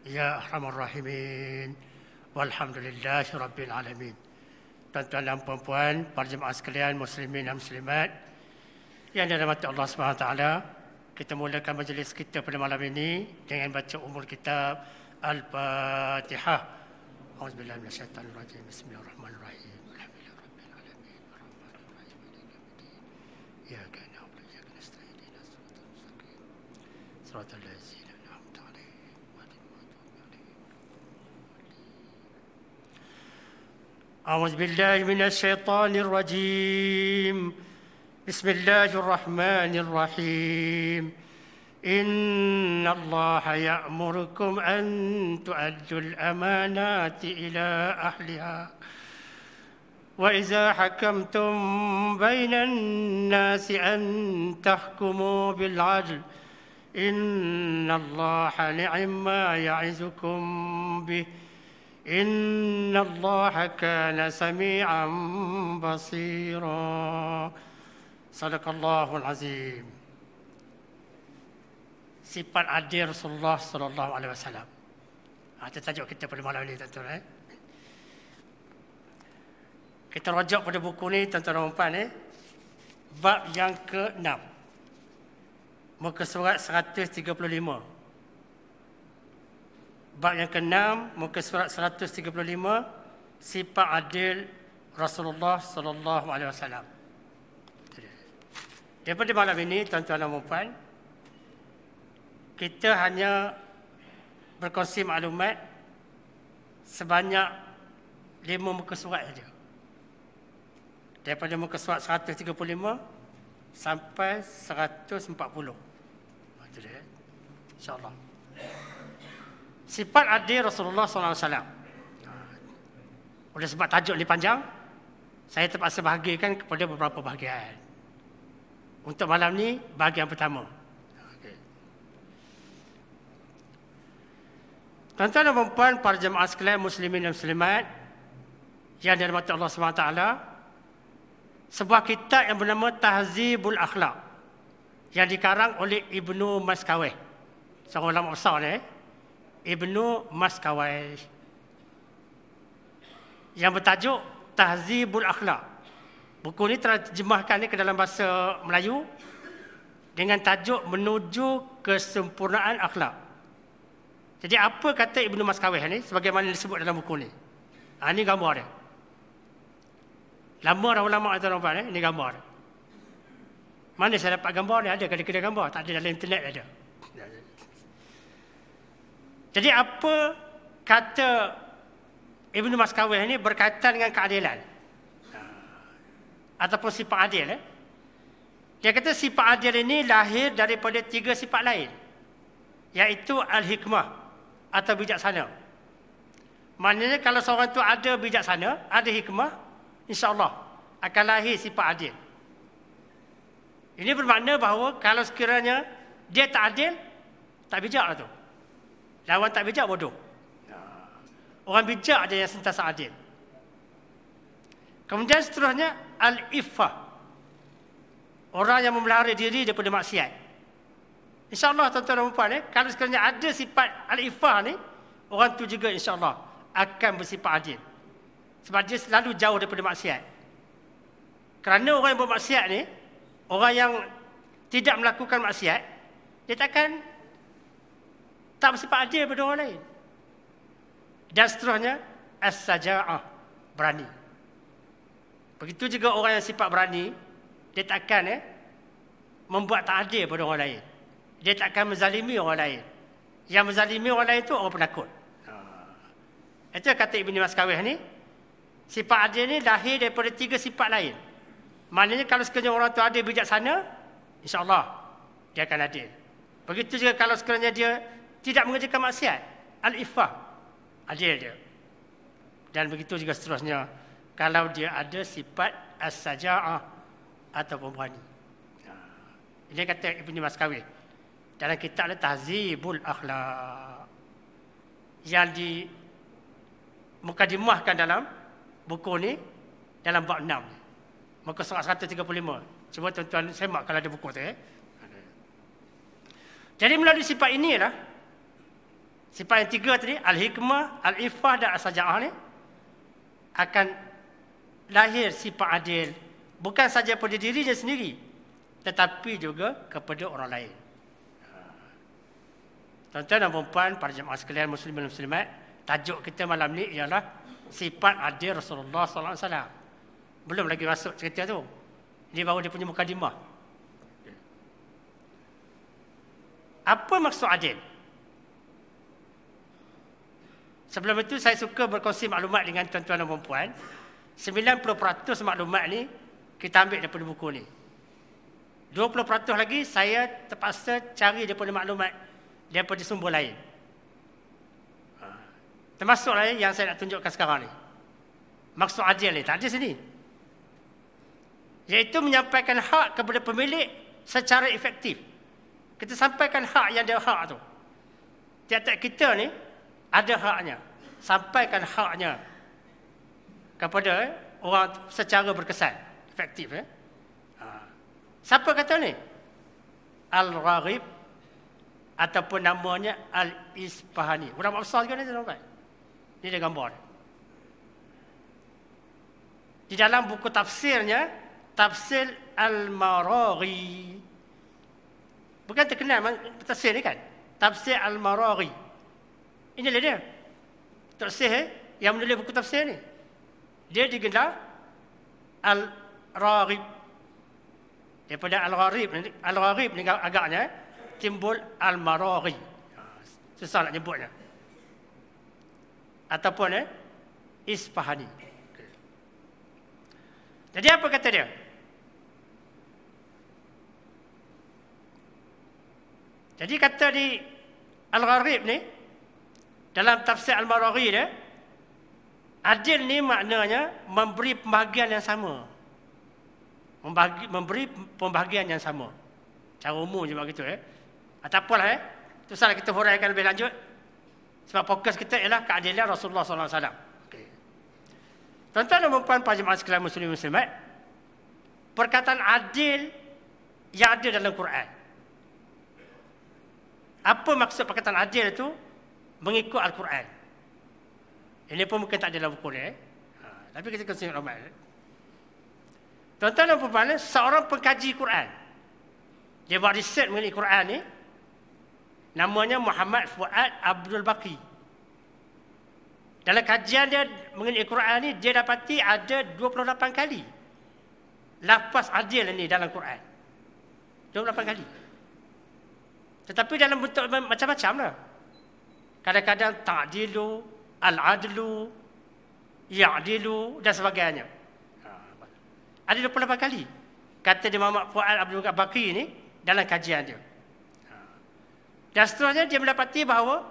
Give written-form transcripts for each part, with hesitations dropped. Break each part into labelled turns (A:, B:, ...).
A: Ya Arhamar Rahimin. Walhamdulillahi Rabbil Alamin. Tuan-tuan dan puan-puan, para jemaah sekalian, muslimin dan muslimat yang dirahmati Allah SWT, kita mulakan majlis kita pada malam ini dengan baca umul kitab Al-Fatihah. Auzubillahi minasyaitanir rajim. Bismillahirrahmanirrahim. Alhamdulillahi Rabbil Alamin. Arrahmanirrahim. Iyyaka na'budu wa iyyaka nasta'in. Ihdinas siratal mustaqim. Siratal ladzina an'amta 'alaihim ghairil maghdubi 'alaihim. أعوذ بالله من الشيطان الرجيم. بسم الله الرحمن الرحيم. إن الله يأمركم أن تؤدوا الأمانات إلى أهلها وإذا حكمتم بين الناس أن تحكموا بالعدل إن الله نعم ما يعظكم به إن الله كان سميعا بصيرا. صدق الله العظيم. Sifat adil Rasulullah sallallahu alaihi wasallam. Itu tajuk kita pada malam ini, tuan-tuan. Kita rujuk pada buku ni, tuan-tuan dan puan, bab yang ke-6. Muka surat 135. Bab yang ke-6, muka surat 135, sifat adil Rasulullah sallallahu alaihi wasallam. Daripada malam ini, tuan-tuan dan puan, kita hanya berkongsi maklumat sebanyak 5 muka surat saja. Daripada muka surat 135 sampai 140. Itu dia. InsyaAllah. Sifat adil Rasulullah SAW. Oleh sebab tajuk ni panjang, saya terpaksa bahagikan kepada beberapa bahagian. Untuk malam ni, bahagian pertama. Tuan-tuan dan puan, para jemaah sekalian muslimin dan muslimat yang dirahmati Allah SWT, sebuah kitab yang bernama Tahzibul Akhlaq yang dikarang oleh Ibnu Maskawih, seorang ulama besar ni, Ibnu Maskawih, yang bertajuk Tahzibul Akhlaq. Buku ni terjemahkan ni ke dalam bahasa Melayu dengan tajuk Menuju Kesempurnaan Akhlak. Jadi apa kata Ibnu Maskawih ni sebagaimana disebut dalam buku ni? Ini gambar dia. Lama dah ulama atau orang ni, ini gambar dia. Mana saya dapat gambar ni? Ada ke kedai gambar? Tak ada, dalam internet ada. Jadi apa kata Ibnu Maskawih ni berkaitan dengan keadilan ataupun sifat adil? Dia kata sifat adil ini lahir daripada 3 sifat lain, iaitu al-hikmah atau bijaksana. Maknanya kalau seorang itu ada bijaksana, ada hikmah, insya-Allah akan lahir sifat adil. Ini bermakna bahawa kalau sekiranya dia tak adil, tak bijak lah tu. Lawan tak bijak, bodoh. Orang bijak dia yang sentiasa adil. Kemudian seterusnya, al-iffah. Orang yang memelihara diri daripada maksiat. InsyaAllah tuan-tuan dan puan, kalau sekiranya ada sifat al-iffah ni, orang tu juga insyaAllah akan bersifat adil. Sebab dia selalu jauh daripada maksiat. Kerana orang yang bermaksiat ni, orang yang tidak melakukan maksiat, dia takkan tak bersifat adil pada orang lain. Dan seterusnya, as-saja'ah, berani. Begitu juga orang yang sifat berani, dia takkan membuat tak adil pada orang lain. Dia takkan menzalimi orang lain. Yang menzalimi orang lain itu orang penakut. Itu kata Ibnu Maskawih ni. Sifat adil ni lahir daripada 3 sifat lain. Maknanya kalau sekiranya orang tu adil bijaksana, insya-Allah dia akan adil. Begitu juga kalau sekiranya dia tidak mengerjakan maksiat, al-iffah, adil dia. Dan begitu juga seterusnya kalau dia ada sifat as-saja'ah ataupun berani. Ini kata Ibnu Maskawih dalam kitab Tahzibul Akhlaq yang di mukadimahkan dalam buku ni dalam bab 6 muka surat 135. Cuba tuan-tuan semak kalau ada buku tu. Jadi melalui sifat inilah Sifat yang tiga tadi, al-hikmah, al-iffah dan as-saja'ah ni akan lahir sifat adil. Bukan saja pada dirinya sendiri, tetapi juga kepada orang lain. Tuan-tuan dan puan-puan, para jemaah sekalian muslimin dan muslimat, tajuk kita malam ni ialah sifat adil Rasulullah sallallahu alaihi wasallam. Belum lagi masuk cerita tu. Ini baru dia punya mukadimah. Apa maksud adil? Sebelum itu saya suka berkongsi maklumat dengan tuan-tuan dan puan-puan. 90% maklumat ni kita ambil daripada buku ni. 20% lagi saya terpaksa cari daripada maklumat daripada sumber lain. Termasuklah yang saya nak tunjukkan sekarang ni. Maksud adil ni, tak ada sini. Iaitu menyampaikan hak kepada pemilik secara efektif. Kita sampaikan hak yang dia hak tu. Tiap-tiap kita ni ada haknya. Sampaikan haknya kepada orang secara berkesan, efektif. Siapa kata ni? Al-Raghib ataupun namanya Al-Isfahani. Ulama besar juga ni tuan-tuan. Ini dia gambar. Di dalam buku tafsirnya, Tafsir Al-Maraghi. Bukan terkenal tafsir ni kan? Tafsir Al-Maraghi. Inilah dia. Tafsir yang menulis buku tafsir ni. Dia digelar Al-Raghib. Daripada Al-Raghib ni agaknya timbul Al-Maraghi. Susah nak nyebutnya. Ataupun Isfahani. Jadi apa kata dia? Jadi kata di Al-Gharib ni, dalam tafsir Al-Maraghi dia, adil ni maknanya memberi pembahagian yang sama. Memberi pembahagian yang sama. Cara umum je begitu Ataupun itu salah kita huraikan lebih lanjut. Sebab fokus kita ialah keadilan Rasulullah sallallahu alaihi wasallam. Tuan-tuan dan puan-puan para jemaah sekalian muslimin muslimat, perkataan adil yang ada dalam Quran. Apa maksud perkataan adil itu? Mengikut Al-Quran. Ini pun mungkin tak ada dalam buku ni. Tapi kita kena tengok ramai. Tuan-tuan dan puan-puan, seorang pengkaji Quran. Dia buat riset mengenai Quran ni. Namanya Muhammad Fuad Abdul Baqi. Dalam kajian dia mengenai Quran ni, dia dapati ada 28 kali lafaz adil ni dalam Quran. 28 kali. Tetapi dalam bentuk macam-macam lah. Kadang-kadang ta'dilu, al-adlu, ya'dilu dan sebagainya. Ada 28 kali. Kata dia Muhammad Fuad Abdul Baqi ni dalam kajian dia. Dan seterusnya dia mendapati bahawa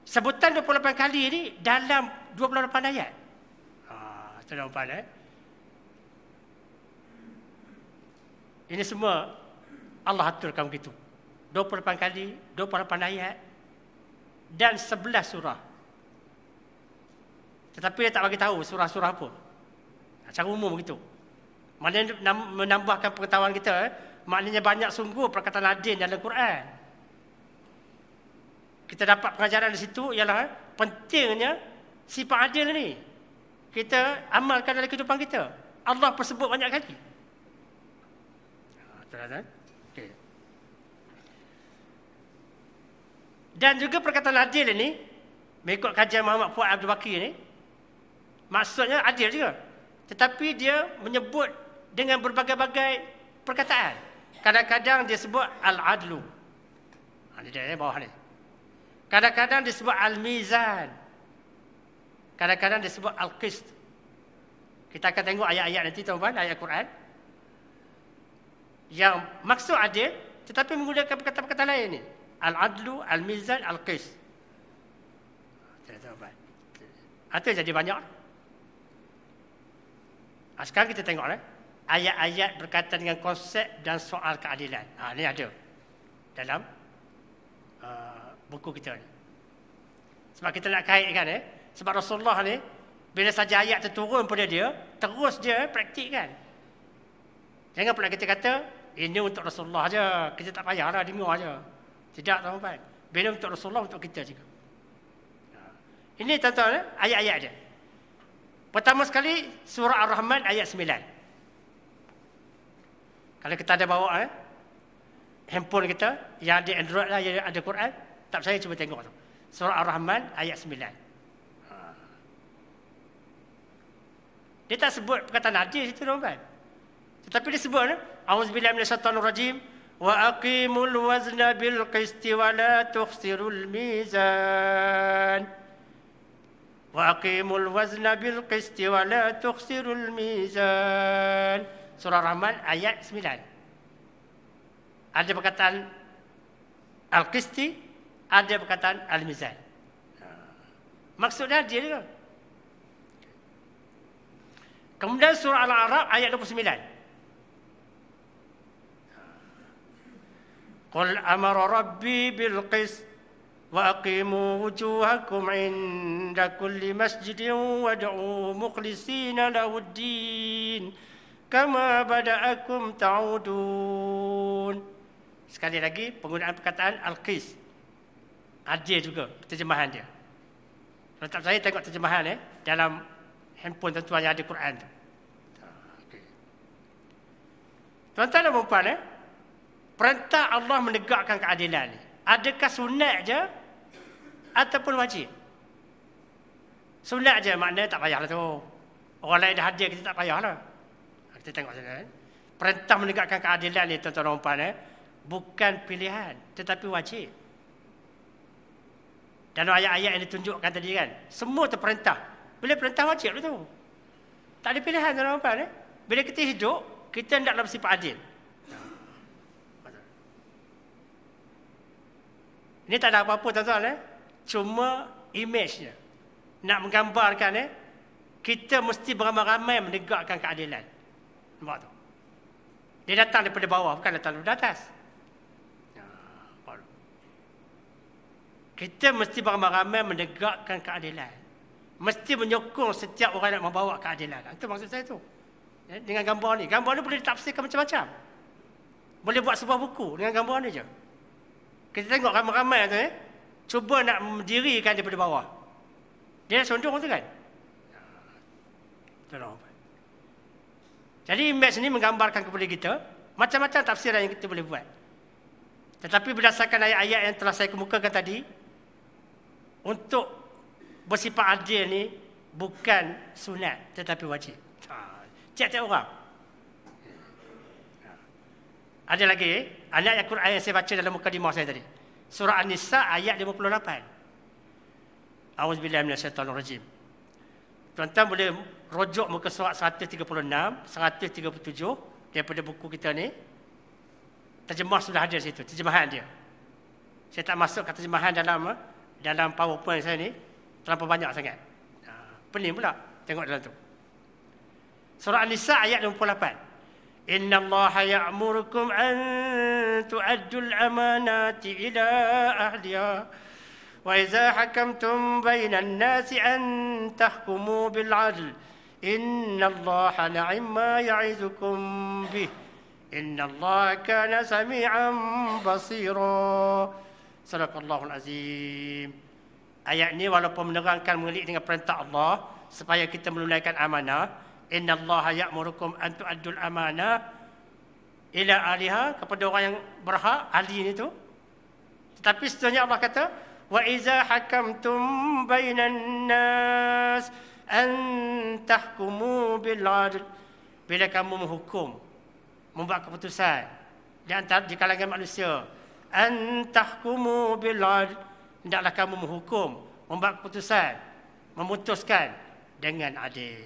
A: sebutan 28 kali ini dalam 28 ayat. Tuan-tuan puan ini semua Allah aturkan begitu. 28 kali, 28 ayat dan 11 surah. Tetapi dia tak bagi tahu surah-surah apa. Cara umum begitu. Maknanya menambahkan pengetahuan kita, maknanya banyak sungguh perkataan adil dalam Quran. Kita dapat pengajaran di situ ialah pentingnya sifat adil ni. Kita amalkan dalam kehidupan kita. Allah persebut banyak kali. Okay. Dan juga perkataan adil ini, mengikut kajian Muhammad Fuad Abdul Baqi ni, maksudnya adil juga. Tetapi dia menyebut dengan berbagai-bagai perkataan. Kadang-kadang dia sebut al-adlu. Ini dia bawah ni. Kadang-kadang disebut al-mizan. Kadang-kadang disebut al-qist. Kita akan tengok ayat-ayat nanti tuan-tuan, ayat Quran. Yang maksud adil, tetapi menggunakan perkataan-perkataan lain ni. Al-adlu, al-mizan, al-qist. Itu jadi banyak. Sekarang kita tengok ayat-ayat berkaitan dengan konsep dan soal keadilan. Ini ada dalam buku kita ni. Sebab kita nak kaitkan sebab Rasulullah ni bila saja ayat terturun pada dia, terus dia praktikkan. Jangan pula kita kata ini untuk Rasulullah aja, kita tak payahlah dengar aja. Tidak tuan-tuan. Bila untuk Rasulullah, untuk kita juga. Ini tuan-tuan ayat-ayat dia. Pertama sekali surah Ar-Rahman ayat 9. Kalau kita ada bawa handphone kita yang ada Android lah, yang ada Quran, tak percaya cuba tengok tu. Surah Ar-Rahman ayat 9. Dia tak sebut perkataan hadis itu tuan-tuan. Tetapi dia sebut A'udzubillahi minasyaitonirrajim wa aqimul wazna bil qisti wa la tukhsirul mizan. Wa aqimul wazna bil qisti wa la tukhsirul mizan. Surah Rahman ayat 9. Ada perkataan al-qisti, ada perkataan al-mizan. Maksudnya dia juga. Kemudian surah Al-A'raf ayat 29. Qul amara rabbi bil qist wa aqimu wujuhakum 'inda kulli masjidin wad'u mukhlisina lahuddin kama bada'akum ta'udun. Sekali lagi penggunaan perkataan al-qist. Ada juga terjemahan dia. Kalau tak saya tengok terjemahan dalam handphone tuan-tuan yang ada Quran tu. Okay. Tuan-tuan dan puan-puan, perintah Allah menegakkan keadilan ni, adakah sunat je ataupun wajib? Sunat je maknanya tak payahlah tu. Orang lain dah hadir, kita tak payahlah. Kita tengok saja. Perintah menegakkan keadilan ni tuan-tuan dan puan, bukan pilihan tetapi wajib. Dalam ayat-ayat yang ditunjukkan tadi kan, semua tu perintah. Bila perintah wajib tu. Tak ada pilihan tuan-tuan. Bila kita hidup, kita hendaklah bersifat adil. Ini tak ada apa-apa tuan-tuan. Cuma image-nya. Nak menggambarkan kita mesti beramai-ramai menegakkan keadilan. Nampak tu? Dia datang daripada bawah, bukan datang daripada atas. Kita mesti beramai-ramai menegakkan keadilan. Mesti menyokong setiap orang nak membawa keadilan. Itu maksud saya tu. Dengan gambar ni. Gambar ni boleh ditafsirkan macam-macam. Boleh buat sebuah buku dengan gambar ni je. Kita tengok ramai-ramai tu cuba nak mendirikan daripada bawah. Dia sondong tu kan. Tolong. Jadi image ni menggambarkan kepada kita macam-macam tafsiran yang kita boleh buat. Tetapi berdasarkan ayat-ayat yang telah saya kemukakan tadi, untuk bersifat adil ni bukan sunat tetapi wajib. Tiap-tiap orang. Ada lagi ayat Al-Quran yang saya baca dalam mukadimah saya tadi. Surah An-Nisa ayat 58. A'udzubillahi minasyaitonirrajim. Tuan-tuan boleh rujuk muka surat 136, 137 daripada buku kita ni. Terjemah sudah ada di situ, terjemahan dia. Saya tak masuk ke terjemahan dalam PowerPoint saya ni. Terlampau banyak sangat. Pening pula tengok dalam tu. Surah An-Nisa ayat 28. Inna Allaha ya'murukum an tu'addul amanati ila ahliha wa idza hakamtum bainan nasi an tahkumu bil 'adl. Inna Allaha ni'ma ya'izukum bih. Inna Allaha kana sami'an basira. Sadaqallahul azim. Ayat ni walaupun menerangkan mengelik dengan perintah Allah supaya kita menunaikan amanah, innallaha ya'murukum an tu'addul amanah ila ahliha, kepada orang yang berhak, ahli ni tu. Tetapi seterusnya Allah kata wa iza hakamtum bainan nas an tahkumu bil 'adl. Bila kamu menghukum, membuat keputusan di kalangan manusia, an tahkumu bil 'adl, hendaklah kamu menghukum, membuat keputusan, memutuskan dengan adil.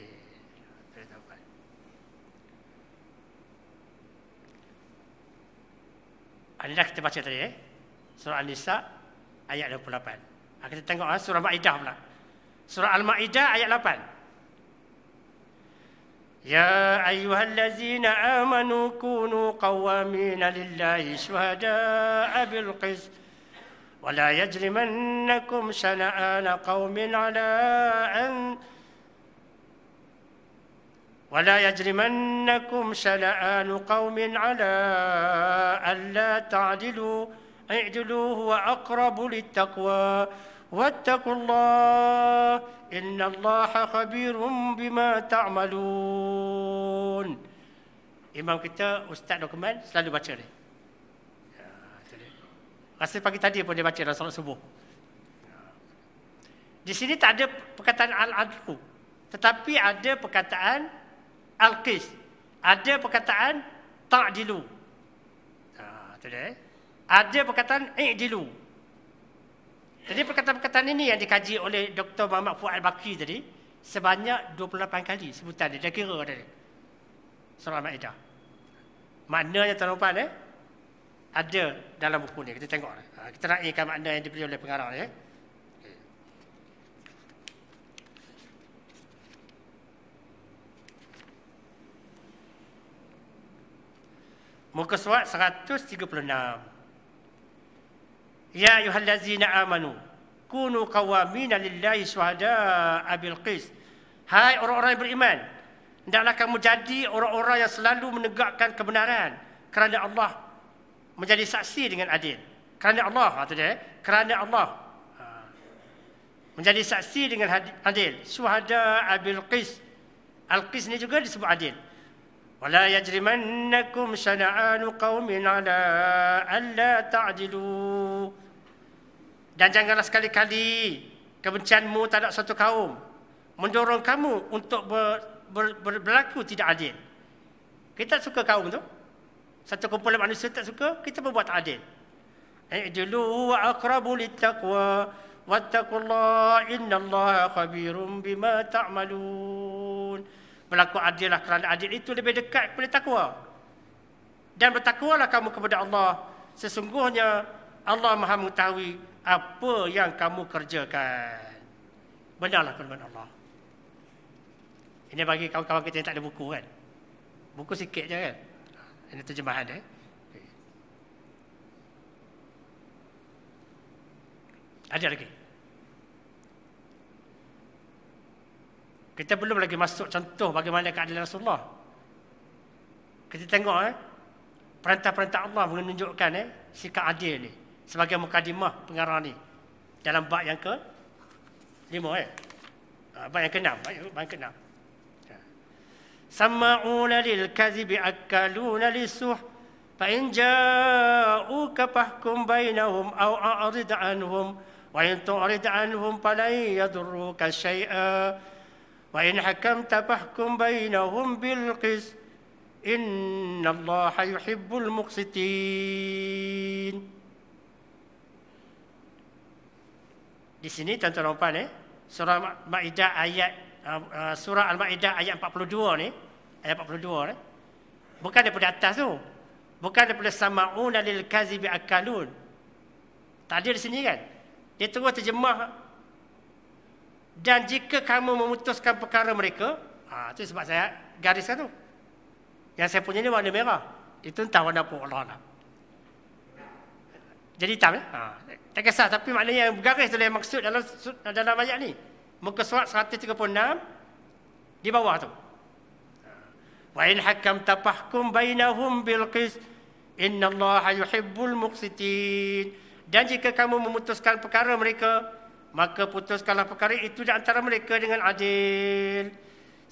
A: Inilah kita baca tadi Surah An-Nisa ayat 28. Kita tengok surah Ma'idah pula. Surah Al-Ma'idah ayat 8. Ya ayyuhallazina amanu kunu qawwamina lillahi syuhada'a bil qist. ولا يجرمنكم شنآن قوم على أن ولا يجرمنكم شنآن قوم على ألا تعدلوا i'dilu huwa aqrabu littaqwa wattaqullah innallaha khabirum bima ta'malun. Imam kita Ustaz Dokumen selalu baca ni. Rasa pagi tadi pun dia baca dalam solat subuh. Di sini tak ada perkataan al-adlu, tetapi ada perkataan al-qis. Ada perkataan ta'dilu. Ada perkataan i'dilu. Jadi perkataan-perkataan ini yang dikaji oleh Dr. Muhammad Fuad Bakri tadi sebanyak 28 kali sebutan dia kira tadi. Surah Al-Ma'idah. Maknanya tuan-tuan ada dalam buku ni. Kita tengok. Kita raikan makna yang diberi oleh pengarang ni. Muka surat 136. Ya ayyuhallazina amanu kunu qawamina lillahi syuhada'a bil qis. Hai orang-orang yang beriman, hendaklah kamu jadi orang-orang yang selalu menegakkan kebenaran kerana Allah, menjadi saksi dengan adil. Kerana Allah, kerana Allah. Menjadi saksi dengan adil. Syuhada'a bil qis. Al-qis ni juga disebut adil. Wala yajrimannakum syana'anu qaumin ala alla ta'dilu. Dan janganlah sekali-kali kebencianmu terhadap suatu kaum mendorong kamu untuk berlaku tidak adil. Kita suka kaum tu. Satu kumpulan manusia tak suka, kita berbuat tak adil. I'dilu wa aqrabu littaqwa wattaqullaha innallaha khabirum bima ta'malun. Berlaku adillah kerana adil itu lebih dekat kepada takwa. Dan bertakwalah kamu kepada Allah. Sesungguhnya Allah Maha mengetahui apa yang kamu kerjakan. Benarlah firman Allah. Ini bagi kawan-kawan kita yang tak ada buku kan. Buku sikit je kan. Ini terjemahan dia. Ada lagi. Kita belum lagi masuk contoh bagaimana keadilan Rasulullah. Kita tengok perintah-perintah Allah menunjukkan sikap adil ni sebagai mukadimah pengarang ni dalam bab yang ke-5 bab yang ke-6, bab yang ke-6. Sama'una lil kadhibi akaluna lisuh fa in ja'uka fahkum bainahum aw a'rid anhum wa in tu'rid anhum falan yadurruka syai'a wa in hakamta fahkum bainahum bil qis innallaha yuhibbul muqsitin. Di sini tuan-tuan surah Maidah ayat surah Al-Maidah ayat 42 ni, ayat 42 ni bukan daripada atas tu. Bukan daripada sama'una lil kazibi akalun. Tak ada di sini kan. Dia terus terjemah. Dan jika kamu memutuskan perkara mereka, itu sebab saya gariskan tu. Yang saya punya ni warna merah. Itu entah warna apa Allah lah. Jadi hitam tak kisah, tapi maknanya yang bergaris itulah yang maksud dalam ayat ni. Muka surat 136 di bawah tu. Wa in hakamta fahkum bainahum bil qis innallaha yuhibbul muqsitin. Dan jika kamu memutuskan perkara mereka, maka putuskanlah perkara itu di antara mereka dengan adil.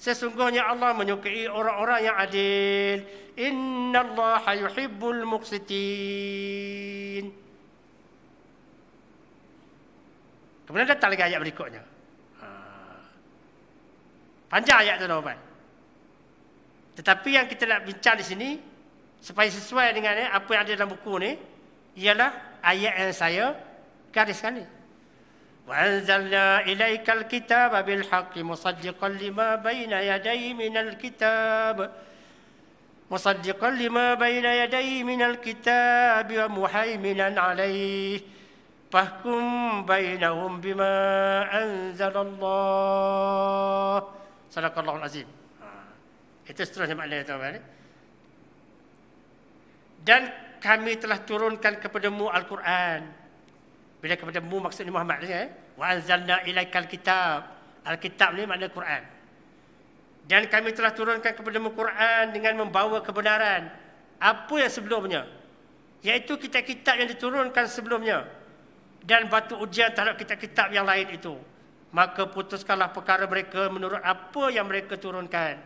A: Sesungguhnya Allah menyukai orang-orang yang adil. Innallaha yuhibbul muqsitin. Kemudian datang lagi ayat berikutnya. Panjang ayat tu tuan-tuan. Tetapi yang kita nak bincang di sini supaya sesuai dengan apa yang ada dalam buku ni ialah ayat yang saya gariskan ni. وأنزلنا إليك الكتاب بالحق مصدقا لما بين يديه من الكتاب ومهيمنا عليه فاحكم بينهم بما أنزل الله صدق الله العظيم. Itu seterusnya maknanya tuan-tuan. Dan kami telah turunkan kepadamu Al-Quran. Bila kepadamu maksudnya Muhammad ni wa anzalna ilaikal kitab. Al-kitab ni makna Quran. Dan kami telah turunkan kepadamu Quran dengan membawa kebenaran apa yang sebelumnya iaitu kitab-kitab yang diturunkan sebelumnya dan batu ujian terhadap kitab-kitab yang lain itu. Maka putuskanlah perkara mereka menurut apa yang mereka turunkan.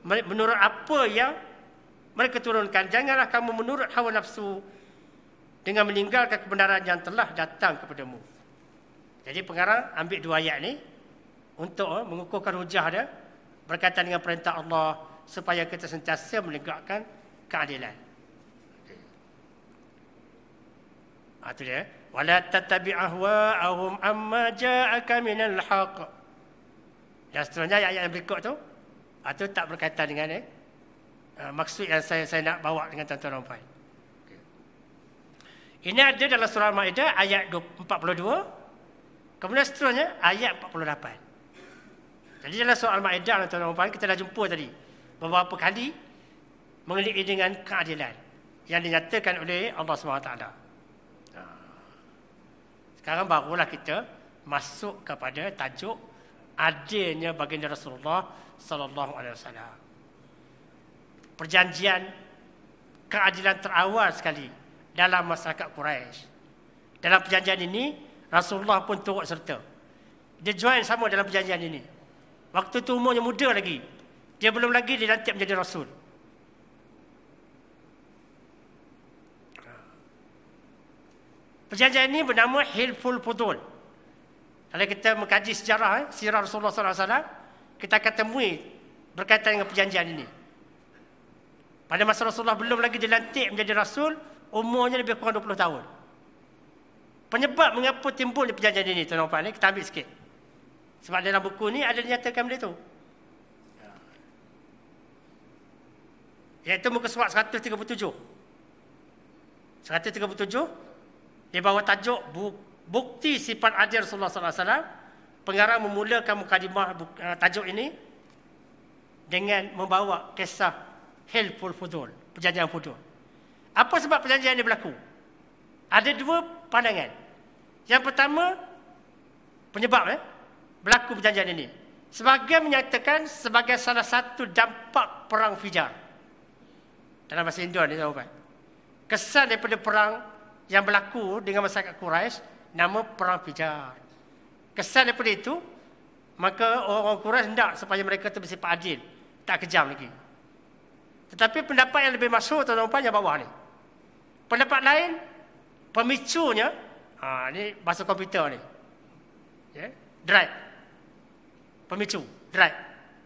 A: Menurut apa yang mereka turunkan. Janganlah kamu menurut hawa nafsu dengan meninggalkan kebenaran yang telah datang kepadamu. Jadi pengarang ambil dua ayat ni untuk mengukuhkan hujah dia berkaitan dengan perintah Allah supaya kita sentiasa menegakkan keadilan. Itu dia. Wala tattabi' ahwa'ahum amma ja'aka minal haqq. Dan seterusnya ayat yang berikut tu, itu tak berkaitan dengan maksud yang saya nak bawa dengan tuan-tuan dan puan. Ini ada dalam surah Al-Ma'idah ayat 42. Kemudian seterusnya ayat 48. Jadi dalam surah Al-Ma'idah tuan-tuan dan puan, kita dah jumpa tadi beberapa kali mengenai dengan keadilan yang dinyatakan oleh Allah SWT. Sekarang barulah kita masuk kepada tajuk adilnya baginda Rasulullah sallallahu alaihi wasallam. Perjanjian keadilan terawal sekali dalam masyarakat Quraisy. Dalam perjanjian ini Rasulullah pun turut serta. Dia join sama dalam perjanjian ini. Waktu tu umurnya muda lagi. Dia belum lagi dilantik menjadi rasul. Perjanjian ini bernama Hilful Fudul. Kalau kita mengkaji sejarah sirah Rasulullah SAW, kita akan temui berkaitan dengan perjanjian ini. Pada masa Rasulullah belum lagi dilantik menjadi rasul, umurnya lebih kurang 20 tahun. Penyebab mengapa timbulnya perjanjian ini, tuan-tuan, kita ambil sikit. Sebab dalam buku ni ada dinyatakan benda itu. Iaitu muka surat 137. 137 dia bawa tajuk bukti sifat adil Rasulullah SAW. Pengarang memulakan mukadimah tajuk ini dengan membawa kisah Hilful Fudul, perjanjian Fudul. Apa sebab perjanjian ini berlaku? Ada dua pandangan. Yang pertama, penyebab berlaku perjanjian ini. Sebagian menyatakan sebagai salah satu dampak perang Fijar. Dalam bahasa Indon ni, kesan daripada perang yang berlaku dengan masyarakat Quraisy, nama perang Fijar. Kesan daripada itu, maka orang Quraisy hendak supaya mereka itu bersifat adil, tak kejam lagi. Tetapi pendapat yang lebih masyhur tuan-tuan yang bawah ni. Pendapat lain, pemicunya, ni bahasa komputer ni. Drive. Pemicu, drive.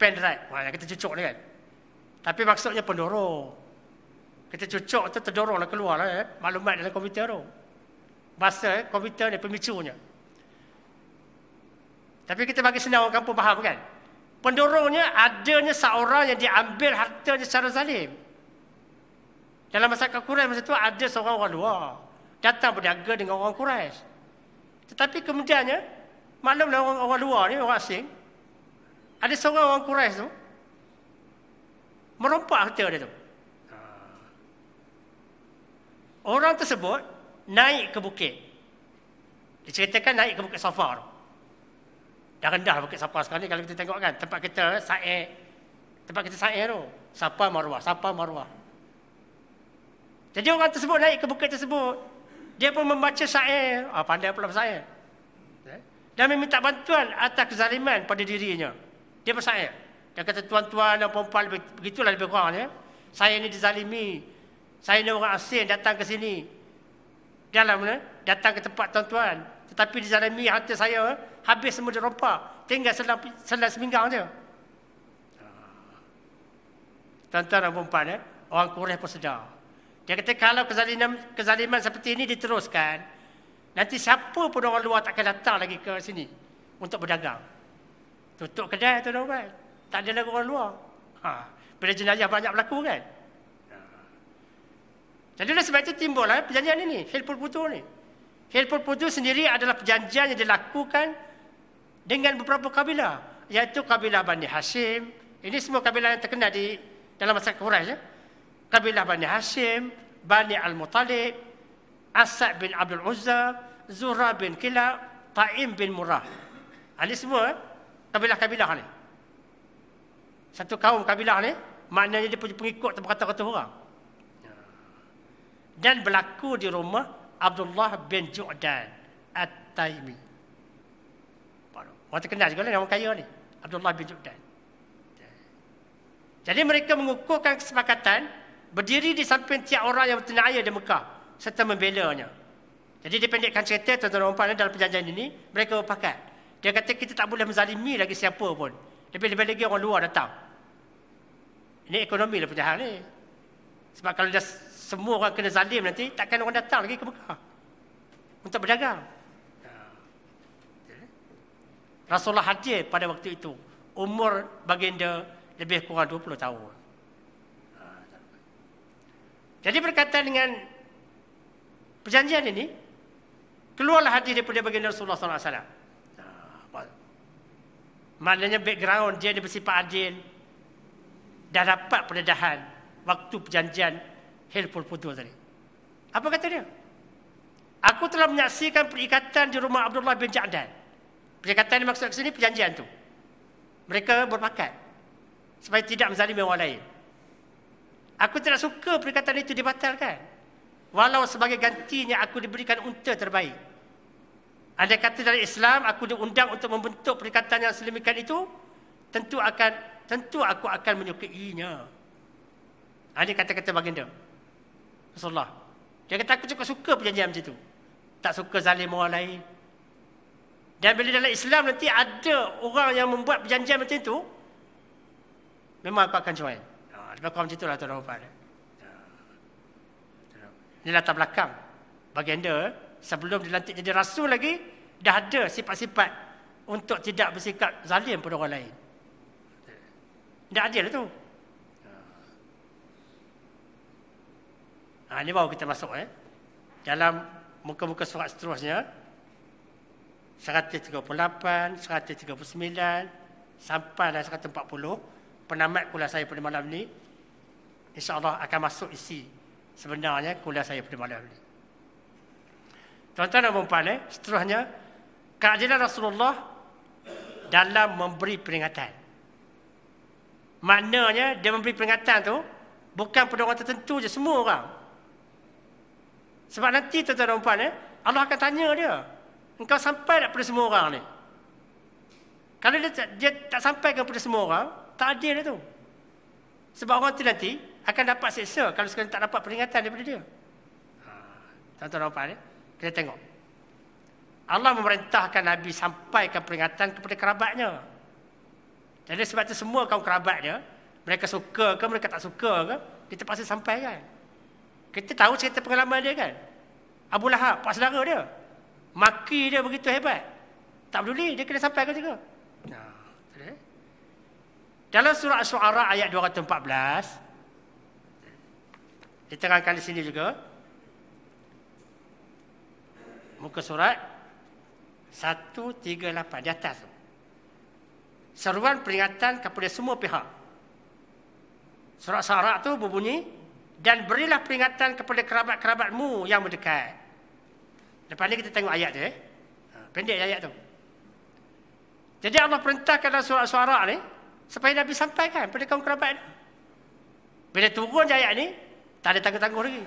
A: Pen drive. Kita cucuk ni kan. Tapi maksudnya pendorong. Kita cucuk tu terdoronglah keluarlah maklumat dalam komputer tu. Bahasa komputer ni pemicunya. Tapi kita bagi senang orang kampung faham kan. Pendorongnya adanya seorang yang diambil hartanya secara zalim. Dalam masyarakat Quraisy masa tu ada seorang orang luar datang berniaga dengan orang Quraisy. Tetapi kemudiannya maklumlah orang luar ni, orang asing, ada seorang orang Quraisy tu merompak harta dia tu. Orang tersebut naik ke bukit. Diceritakan naik ke Bukit Safa tu. Dah rendah Bukit Safa sekarang ni kalau kita tengok kan. Tempat kita sa'i tu. Safa Marwah. Jadi orang tersebut naik ke bukit tersebut. Dia pun membaca syair. Pandai pula syair. Dan meminta bantuan atas kezaliman pada dirinya. Dia bersyair. Dia kata tuan-tuan dan perempuan begitulah lebih kurang. Saya ni dizalimi. Saya ni orang asing datang ke sini. Datang ke tempat tuan-tuan. Tetapi dizalimi harta saya. Habis semua dirompak. Tinggal selang seminggang je. Tuan-tuan dan perempuan, orang Quraisy pun sedar. Dia kata kalau kezaliman seperti ini diteruskan, nanti siapa pun orang luar tak akan datang lagi ke sini untuk berdagang. Tutup kedai tuan-tuan. Tak ada lagi orang luar. Bila jenayah banyak berlaku kan. Jadi sebab itu timbullah perjanjian ini, Hilful Fudul ni. Hilful Fudul sendiri adalah perjanjian yang dilakukan dengan beberapa kabilah, iaitu kabilah Bani Hashim. Ini semua kabilah yang terkenal di dalam masyarakat Quraisy. Kabilah Bani Hashim, Bani Al-Muttalib, Asad bin Abdul Uzza, Zuhra bin Kilab, Taim bin Murrah. Ini semua kabilah-kabilah ni. Satu kaum kabilah ni, maknanya dia punya pengikut beratus-ratus orang. dan berlaku di rumah Abdullah bin Ju'dan At-Taimi. Orang terkenal juga lah, orang kaya ni, Abdullah bin Ju'dan. Jadi mereka mengukuhkan kesepakatan berdiri di samping tiap orang yang bertenaya di Mekah serta membelanya. Jadi dipendekkan cerita tuan-tuan dan puan dalam perjanjian ini, mereka berpakat. Dia kata kita tak boleh menzalimi lagi siapa pun. Lebih-lebih lagi orang luar datang. Ini ekonomi lah punya hal ni. Sebab kalau dah semua orang kena zalim nanti, takkan orang datang lagi ke Mekah untuk berdagang. Rasulullah hadir pada waktu itu. Umur baginda lebih kurang 20 tahun. Jadi berkaitan dengan perjanjian ini, keluarlah hadis daripada baginda Rasulullah SAW. Maknanya background dia bersifat adil, dah dapat pendedahan waktu perjanjian Hilful Fudur tadi. Apa kata dia? Aku telah menyaksikan perikatan di rumah Abdullah bin Ja'dan. Perikatan yang maksud ke sini perjanjian tu. Mereka berpakat supaya tidak menzalimi orang lain. Aku tidak suka perikatan itu dibatalkan. Walau sebagai gantinya aku diberikan unta terbaik. Andai kata dari Islam aku diundang untuk membentuk perikatan yang sedemikian itu, tentu aku akan menyukainya. Ini kata-kata baginda Rasulullah. Dia kata aku cukup suka perjanjian macam itu. Tak suka zalim orang lain. Dan bila dalam Islam nanti ada orang yang membuat perjanjian macam itu, memang aku akan join. Lebih kurang macam itulah tuan-tuan dan puan. Ini latar belakang baginda sebelum dilantik jadi rasul lagi, dah ada sifat-sifat untuk tidak bersikap zalim pada orang lain. Tidak adil tu. Ini baru kita masuk dalam muka-muka surat seterusnya, 138, 139 sampai 140. Penamat kuliah saya pada malam ni, insya-Allah akan masuk isi sebenarnya kuliah saya pada malam ni. Tuan-tuan dan puan, seterusnya keadilan Rasulullah dalam memberi peringatan. Maknanya dia memberi peringatan tu bukan pada orang tertentu je, semua orang. Sebab nanti tuan-tuan dan puan, Allah akan tanya dia, engkau sampai tak pada semua orang ni? Kalau dia tak sampai kepada semua orang, tak adil tu. Sebab orang tu nanti akan dapat seksa kalau sekali tak dapat peringatan daripada dia. Tuan-tuan dan puan, kita tengok. Allah memerintahkan Nabi sampaikan peringatan kepada kerabatnya. Jadi sebab tu semua kaum kerabat dia, mereka suka ke mereka tak suka ke, kita pasti sampaikan. Kita tahu cerita pengalaman dia kan. Abu Lahab, pak saudara dia, maki dia begitu hebat. Tak peduli, dia kena sampaikan juga. Dalam surah Asy-Syu'ara ayat 214, diterangkan di sini juga. Muka surat 138 di atas tu. Seruan peringatan kepada semua pihak. Surat Asy-Syu'ara tu berbunyi, dan berilah peringatan kepada kerabat-kerabatmu yang mendekat. Lepas ni kita tengok ayat tu. Pendek ayat tu. Jadi Allah perintahkan dalam surah Asy-Syu'ara ni supaya Nabi sampaikan pada kaum kerabat dia. Bila turun ayat ni, tak ada tangguh-tangguh lagi.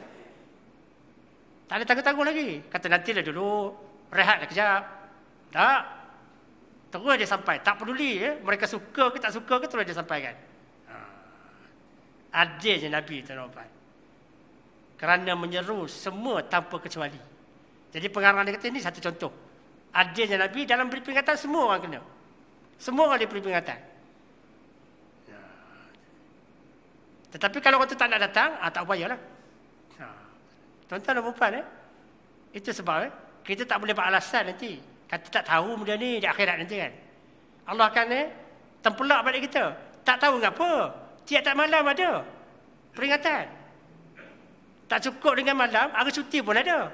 A: Tak ada tangguh-tangguh lagi. Kata nantilah dulu, rehatlah kejap. Tak. Terus dia sampai. Tak peduli mereka suka ke tak suka ke, terus dia sampaikan. Adilnya Nabi tuan-tuan. Kerana menyeru semua tanpa kecuali. Jadi pengarang dia kata ini satu contoh. Adilnya Nabi dalam beri peringatan, semua orang kena. Semua orang diberi peringatan. Tetapi kalau orang tu tak nak datang, tak payahlah. Tuan-tuan dan puan, itu sebab kita tak boleh beralasan nanti. Kata tak tahu benda ni di akhirat nanti kan. Allah akan tempelak balik kita. Tak tahu mengapa. Tiap-tiap malam ada peringatan. Tak cukup dengan malam, hari cuti pun ada.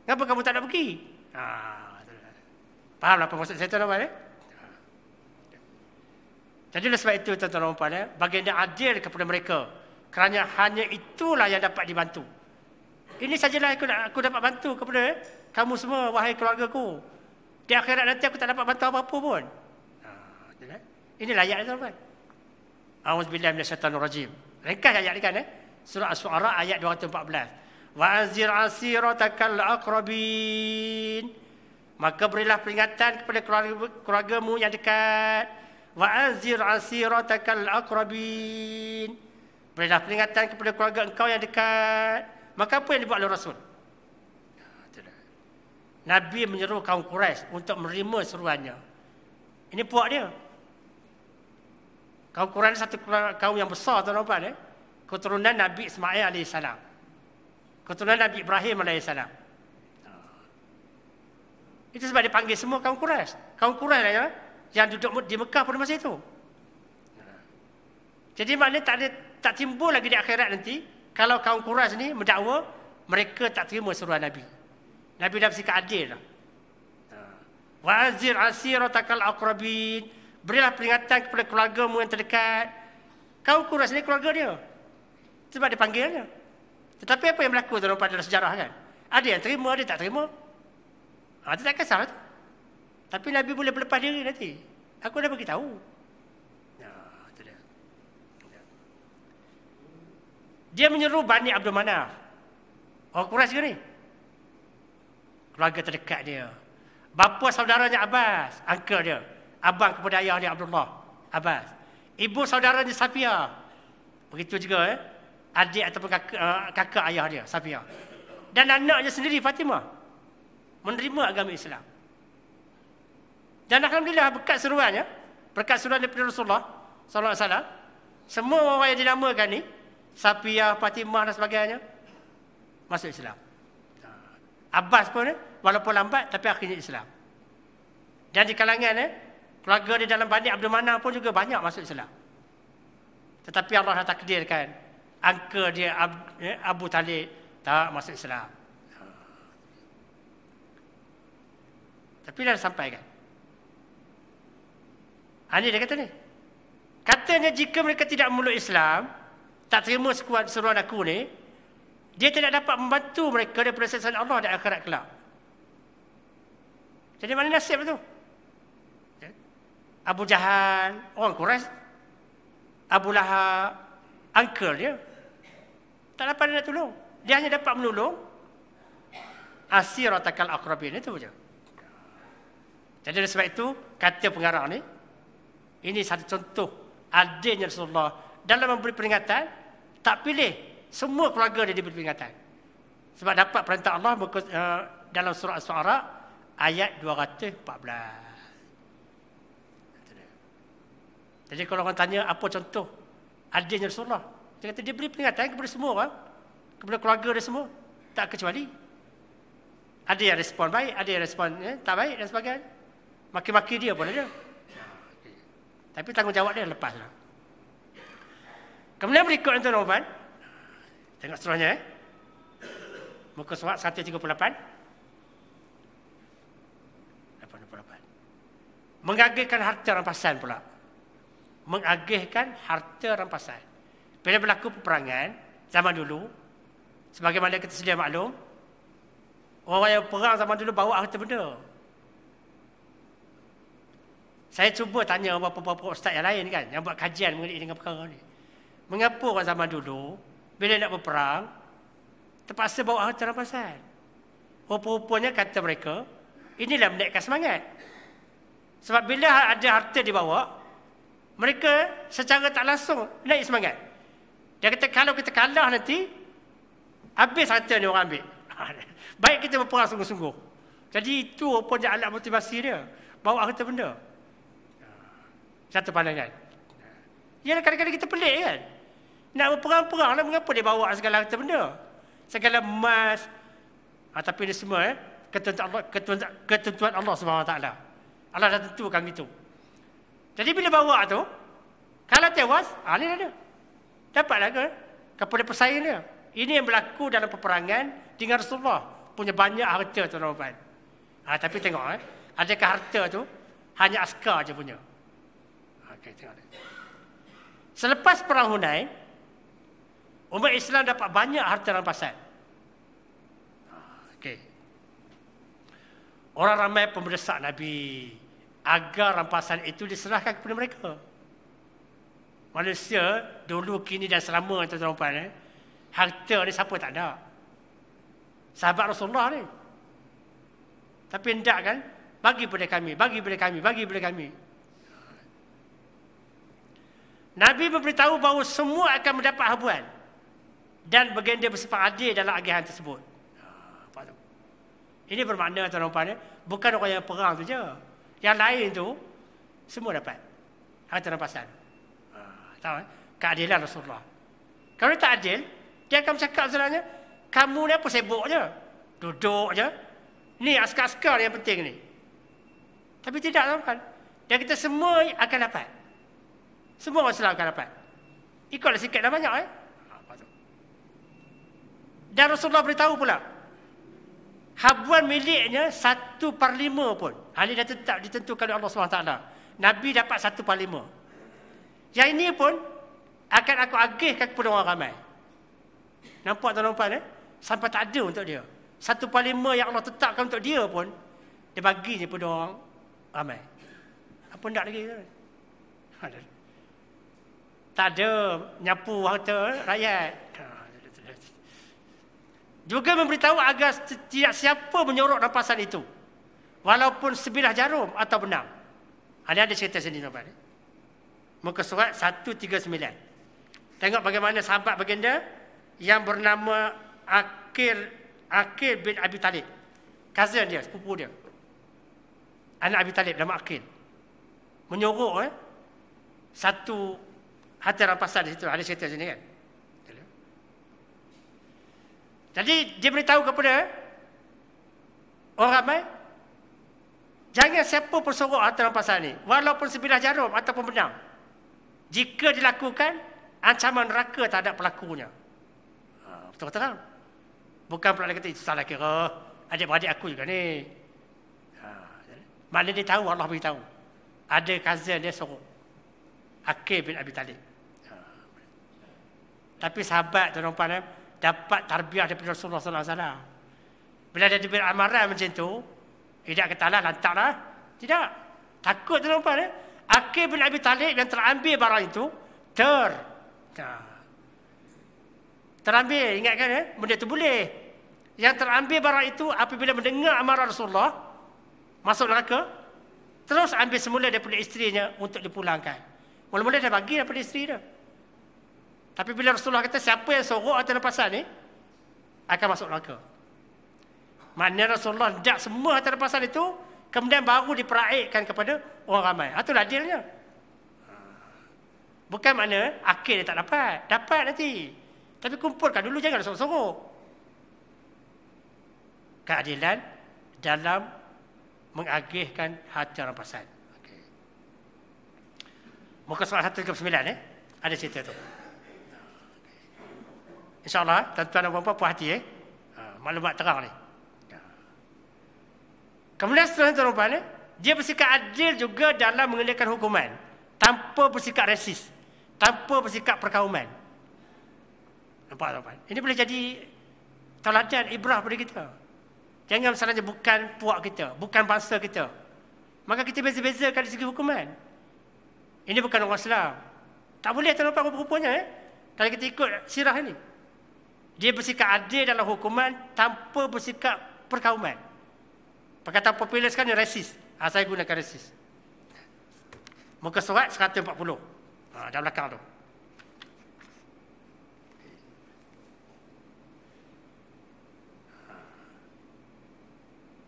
A: Kenapa kamu tak nak pergi? Fahamlah apa maksud saya tuan-tuan? Jadi oleh sebab itu tuan-tuan dan puan, baginda adil kepada mereka. Kerana hanya itulah yang dapat dibantu. Ini sajalah aku dapat bantu kepada kamu semua, wahai keluargaku. Di akhirat nanti aku tak dapat bantu apa-apa pun. Inilah ayat tuan-tuan. A'udzubillahi minasyaitanirrajim. Ringkas ayat ni kan? Surah Asy-Syu'ara ayat 214. Wa anzir asiratakal aqrabin. Maka berilah peringatan kepada keluargamu yang dekat. Wa anzir asiratakal aqrabin. Berilah peringatan kepada keluarga engkau yang dekat. Maka apa yang dibuat oleh Rasul? Nabi menyeru kaum Quraisy untuk menerima seruannya. Ini puak dia. Kaum Quraisy satu kaum yang besar, tuan-tuan. Keturunan Nabi Ismail AS. Keturunan Nabi Ibrahim AS. Itu sebab dipanggil semua kaum Quraisy. Kaum Quraisy yang duduk di Mekah pada masa itu. Jadi maknanya tak timbul lagi di akhirat nanti kalau kaum Quraisy ni mendakwa mereka tak terima seruan Nabi. Nabi dah bersikap adil lah. Wa anzir asiratakal aqrabin. Berilah peringatan kepada keluargamu yang terdekat. Kaum Quraisy ni keluarga dia. Sebab dia panggilnya. Tetapi apa yang berlaku dalam sejarah kan? Ada yang terima, ada yang tak terima. Itu tak kisah tu. Tapi Nabi boleh berlepas diri nanti. Aku dah beritahu. Itu dia. Dia menyeru Bani Abdul Manaf. Orang Quraisy ke ni? Keluarga terdekat dia. Bapa saudaranya Abbas, uncle dia. Abang kepada ayah dia Abdullah, Abbas. Ibu saudaranya Safiyah. Begitu juga adik ataupun kakak ayah dia, Safiyah. Dan anaknya sendiri Fatimah menerima agama Islam. Dan alhamdulillah berkat seruannya, berkat seruan daripada Rasulullah sallallahu alaihi wasallam, semua orang yang dinamakan ni, Safiyah, Fatimah dan sebagainya, masuk Islam. Abbas pun walaupun lambat tapi akhirnya Islam. Dan di kalangan keluarga di dalam Bani Abdul Manaf pun juga banyak masuk Islam. Tetapi Allah dah takdirkan uncle dia Abu Talib tak masuk Islam. Tapi dah sampaikan. Ini dia kata ni. Katanya jika mereka tidak memeluk Islam, tak terima seruan aku ni, dia tidak dapat membantu mereka daripada siksaan Allah di akhirat kelak. Jadi mana nasib tu? Abu Jahal, orang Quraisy, Abu Lahab, uncle dia, tak dapat dia nak tolong. Dia hanya dapat menolong asiratakal aqrabin, itu saja. Jadi oleh sebab itu, kata pengarang ni, ini satu contoh adilnya Rasulullah dalam memberi peringatan, tak pilih semua keluarga dia diberi peringatan. Sebab dapat perintah Allah dalam surah As-Su'ara ayat 214. Jadi kalau orang tanya apa contoh adilnya Rasulullah, dia kata dia beri peringatan kepada semua orang, kepada keluarga dia semua, tak kecuali. Ada yang respon baik, ada yang respon tak baik dan sebagainya. Maki-maki dia pun ada. Tapi tanggungjawab dia lepas lah. Kemudian berikut tuan-tuan, tengok seterusnya muka surat 138. 88. Mengagihkan harta rampasan pula. Mengagihkan harta rampasan. Bila berlaku peperangan zaman dulu, sebagaimana kita sedia maklum, orang yang perang zaman dulu bawa harta benda. Saya cuba tanya beberapa ustaz yang lain kan, yang buat kajian mengenai dengan perkara ni. Mengapa orang zaman dulu bila nak berperang terpaksa bawa harta rampasan? Rupa-rupanya kata mereka, inilah menaikkan semangat. Sebab bila ada harta dibawa, mereka secara tak langsung naik semangat. Dia kata kalau kita kalah nanti, habis harta ni orang ambil. Baik kita berperang sungguh-sungguh. Jadi itu rupanya alat motivasi dia, bawa harta benda. Satu pandangan. Yalah kadang-kadang kita pelik kan. Nak berperang-perang lah, mengapa dia bawa segala harta benda? Segala emas. Tapi ini semua ketentuan Allah SWT. Allah dah tentukan gitu. Jadi bila bawa tu, kalau tewas, ni ada. Dapatlah ke kepada pesaing dia. Ini yang berlaku dalam peperangan dengan Rasulullah. Punya banyak harta tuan-tuan. Tapi tengok, adakah harta tu hanya askar je punya? Okay, tengok. Selepas perang Hunain, umat Islam dapat banyak harta rampasan. Okay. Orang ramai pun mendesak Nabi agar rampasan itu diserahkan kepada mereka. Manusia dulu, kini dan selama tuan-tuan, harta ni siapa tak ada. Sahabat Rasulullah ni. Tapi hendak kan, bagi pada kami, bagi pada kami, bagi pada kami. Nabi memberitahu bahawa semua akan mendapat habuan. Dan baginda bersifat adil dalam agihan tersebut. Ini bermakna tuan-tuan, bukan orang yang perang tu je. Yang lain tu, semua dapat. Harta rampasan. Tahu keadilan Rasulullah. Kalau dia tak adil, dia akan bercakap sebenarnya, kamu ni apa sibuk je? Duduk je. Ni askar-askar yang penting ni. Tapi tidak, tuan-tuan. Dan kita semua akan dapat. Semua orang Islam akan dapat. Ikutlah sikit dan banyak. Dan Rasulullah beritahu pula, habuan miliknya 1/5 pun. Hal ini dah tetap ditentukan oleh Allah SWT. Nabi dapat 1/5. Yang ini pun akan aku agihkan kepada orang ramai. Nampak tuan-tuan? Sampai tak ada untuk dia. 1/5 yang Allah tetapkan untuk dia pun, dia bagi je kepada orang ramai. Apa nak lagi? Tak ada nyapu harta rakyat. Juga memberitahu agar tidak siapa menyorok rampasan itu. Walaupun sebilah jarum atau benang. Ada cerita sini tuan-tuan. Muka surat 139. Tengok bagaimana sahabat baginda yang bernama Aqil bin Abi Talib. Cousin dia, sepupu dia. Anak Abi Talib nama Aqil. Menyorok satu harta rampasan di situ. Ada cerita sini kan. Jadi dia beritahu kepada orang ramai, jangan siapa pun sorok harta rampasan ni, walaupun sebilah jarum ataupun benang. Jika dilakukan, ancaman neraka terhadap pelakunya. Betul-betul kan? Bukan pula dia kata, itu salah kira, adik-beradik aku juga ni. Mana dia tahu, Allah beritahu. Ada cousin dia sorok. Aqil bin Abi Talib. Tapi sahabat tuan-tuan dapat tarbiyah daripada Rasulullah SAW. Bila dia diberi amaran macam tu, tidak katalah, lantaklah. Tidak. Takut tuan-tuan. Aqil bin Abi Talib yang terambil barang itu, terambil, ingatkan benda itu boleh. Yang terambil barang itu apabila mendengar amaran Rasulullah, masuk neraka, terus ambil semula daripada isterinya untuk dipulangkan. Mula-mula dia bagi daripada isteri dia. Tapi bila Rasulullah kata siapa yang sorok harta rampasan ni akan masuk neraka. Maknanya Rasulullah hendak semua harta rampasan itu kemudian baru diperaikkan kepada orang ramai. Itulah adilnya. Bukan makna Aqil dia tak dapat. Dapat nanti. Tapi kumpulkan dulu, jangan sorok-sorok. Keadilan dalam mengagihkan harta rampasan. Okay. Muka surat 139 ada cerita tu. InsyaAllah, tuan-tuan dan puan-puan puas hati maklumat terang ni. Kemudian setelah tuan-tuan, dia bersikap adil juga dalam mengenakan hukuman. Tanpa bersikap rasis. Tanpa bersikap perkauman. Nampak tuan-tuan? Ini boleh jadi tauladan, ibrah pada kita. Jangan misalnya bukan puak kita, bukan bangsa kita. Maka kita beza-bezakan dari segi hukuman. Ini bukan orang Islam. Tak boleh tuan-tuan rupa-rupanya. Kalau kita ikut sirah ini. Dia bersikap adil dalam hukuman tanpa bersikap perkauman. Perkataan popular sekarang ni rasis. Saya gunakan rasis. Muka surat 140. Dalam belakang tu.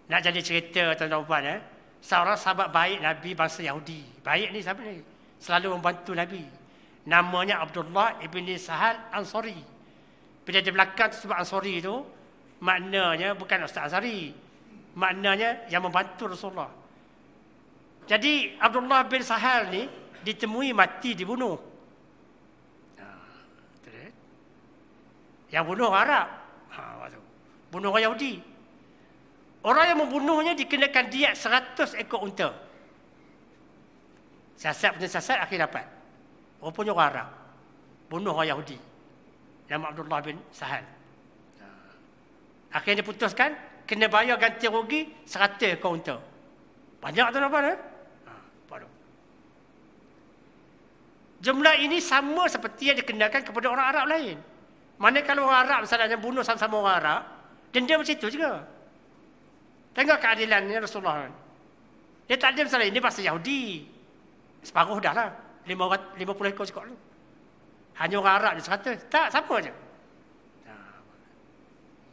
A: Nak jadi cerita tuan-tuan, seorang sahabat baik Nabi bangsa Yahudi. Baik ni sahabat ni. Selalu membantu Nabi. Namanya Abdullah ibn Sahal Ansari. Bila di belakang sebut Ansari itu, maknanya bukan Ustaz Ansari. Maknanya yang membantu Rasulullah. Jadi Abdullah bin Sahal ni ditemui mati dibunuh. Yang bunuh orang Arab. Bunuh orang Yahudi. Orang yang membunuhnya dikenakan diat 100 ekor unta. Siasat punya siasat akhir dapat. Rupanya orang Arab. Bunuh orang Yahudi. Nama Abdullah bin Sahal. Akhirnya diputuskan, kena bayar ganti rugi 100 ekor unta. Banyak tuan-tuan. Jumlah ini sama seperti yang dikenakan kepada orang Arab lain. Mana kalau orang Arab misalnya bunuh sama-sama orang Arab, Denda macam itu juga. Tengok keadilan ni Rasulullah. Dia tak ada masalah. Ini bahasa Yahudi. Separuh dah lah. 50 ekor cukup dulu. Hanya orang Arab je 100. Tak, sama je.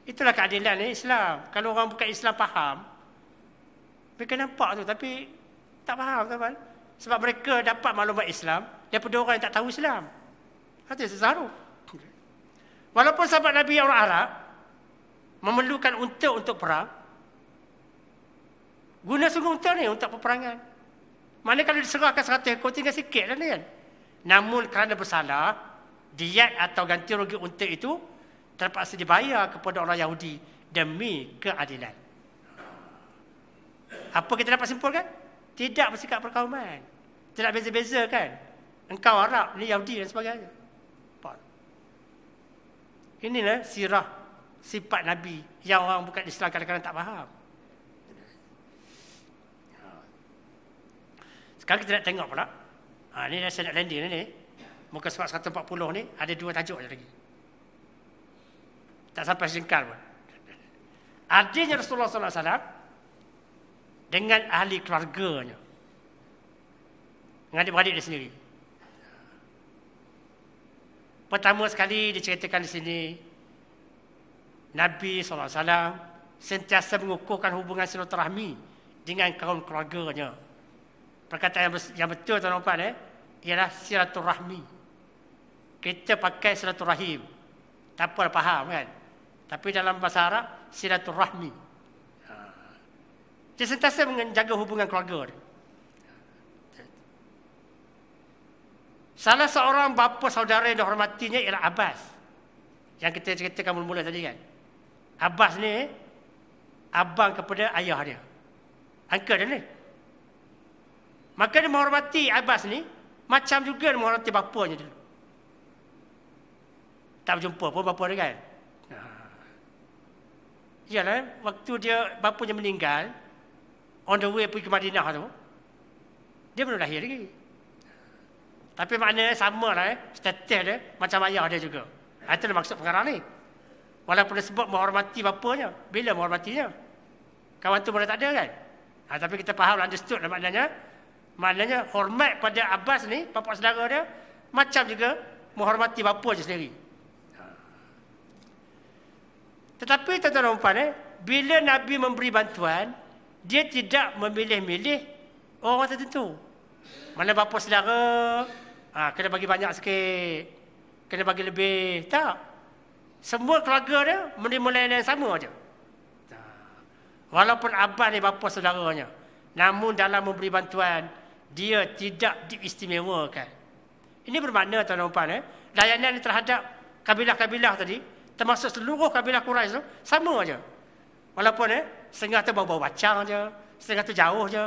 A: Itulah keadilan ni Islam. Kalau orang bukan Islam faham, mereka nampak tu tapi tak faham, tuan-tuan. Sebab mereka dapat maklumat Islam daripada orang yang tak tahu Islam. Itu susah tu. Walaupun sahabat Nabi orang Arab memerlukan unta untuk perang, guna sungguh unta ni untuk peperangan. Mana kalau diserahkan 100 ekor tinggal sikit lah ni kan. Namun kerana bersalah, diat atau ganti rugi unta itu terpaksa dibayar kepada orang Yahudi demi keadilan. Apa kita dapat simpulkan? Tidak bersikap perkauman. Tidak beza-beza kan. Engkau Arab, ni Yahudi dan sebagainya. Inilah sirah sifat Nabi yang orang bukan Islam kadang-kadang tak faham. Sekarang kita nak tengok pula. Ni saya nak landing ni. Muka surat 140 ni ada 2 tajuk je lagi. Tak sampai sejengkal pun. Adanya Rasulullah SAW dengan ahli keluarganya. Dengan adik-beradik dia sendiri. Pertama sekali diceritakan di sini, Nabi SAW sentiasa mengukuhkan hubungan silaturahmi dengan kaum keluarganya. Perkataan yang betul tuan-tuan ialah silaturahmi. Kita pakai silaturahim. Tak apa faham kan? Tapi dalam bahasa Arab, silaturahmi. Dia sentiasa menjaga hubungan keluarga dia. Salah seorang bapa saudara yang dihormatinya ialah Abbas. Yang kita ceritakan mula-mula tadi kan. Abbas ni abang kepada ayah dia. Uncle dia ni. Maka dia menghormati Abbas ni macam juga dia menghormati bapanya dulu. Tak berjumpa pun bapa dia kan. Yalah, waktu dia bapanya meninggal, on the way pergi ke Madinah tu, dia belum lahir lagi. Tapi maknanya sama lah status dia macam ayah dia juga. Itu maksud pengarang ni. Walaupun dia sebut menghormati bapanya, bila menghormatinya? Kawan tu boleh tak ada kan? Tapi kita faham, understood lah maknanya hormat pada Abbas ni, bapa saudara dia, macam juga menghormati bapa je sendiri. Tetapi tuan-tuan dan puan, bila Nabi memberi bantuan, dia tidak memilih-milih orang tertentu. Mana bapa saudara, kena bagi banyak sikit, kena bagi lebih. Tak. Semua keluarga dia menerima layanan yang sama saja. Walaupun Abbas ni bapa saudaranya, namun dalam memberi bantuan, dia tidak diistimewakan. Ini bermakna tuan-tuan dan puan, layanan terhadap kabilah-kabilah tadi, termasuk seluruh kabilah Quraisy tu, sama aja. Walaupun setengah tu bawa-bawa bacang je, setengah tu jauh je,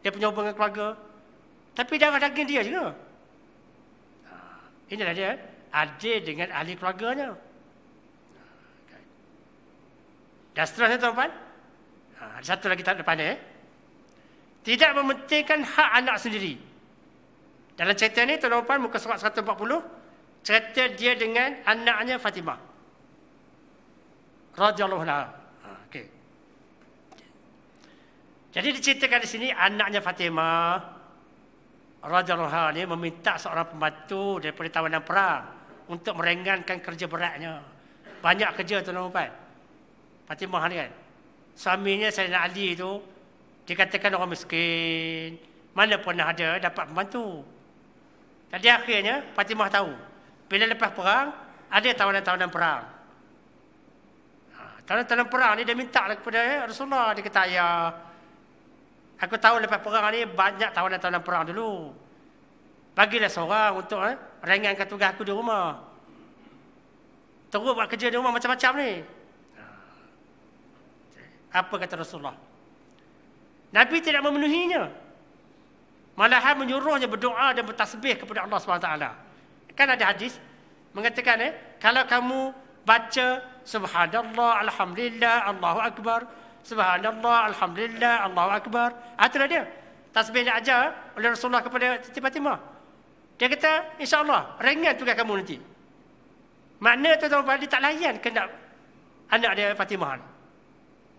A: dia punya hubungan keluarga. Tapi darah daging dia juga. Inilah dia, adil dengan ahli keluarganya. Dan seterusnya tuan-tuan, ada satu lagi tak depan tidak mementingkan hak anak sendiri. Dalam cerita ni tuan-tuan, muka surat 140, cerita dia dengan anaknya Fatimah radhiyallahu anha. Okey. Jadi diceritakan di sini anaknya Fatimah radhiyallahu anha ni meminta seorang pembantu daripada tawanan perang untuk meringankan kerja beratnya. Banyak kerja tuan-tuan. Fatimah ni kan. Suaminya Sayyidina Ali tu dikatakan orang miskin. Mana pernah ada dapat pembantu. Jadi akhirnya Fatimah tahu. Bila lepas perang ada tawanan-tawanan perang. Tawanan-tawanan perang ni dia minta kepada Rasulullah. Dia kata, "Ya, aku tahu lepas perang ni banyak tawanan-tawanan perang dulu. Bagilah seorang untuk ringankan tugas aku di rumah. Terus buat kerja di rumah macam-macam ni." Apa kata Rasulullah? Nabi tidak memenuhinya. Malahan menyuruhnya berdoa dan bertasbih kepada Allah SWT. Kan ada hadis mengatakan kalau kamu baca subhanallah, alhamdulillah, Allahu akbar, subhanallah, alhamdulillah, Allahu akbar. Itulah dia. Tasbih yang ajar oleh Rasulullah kepada Siti Fatimah. Dia kata, insya-Allah ringan tugas kamu nanti. Makna tuan-tuan dia tak layan kehendak anak dia Fatimah ni.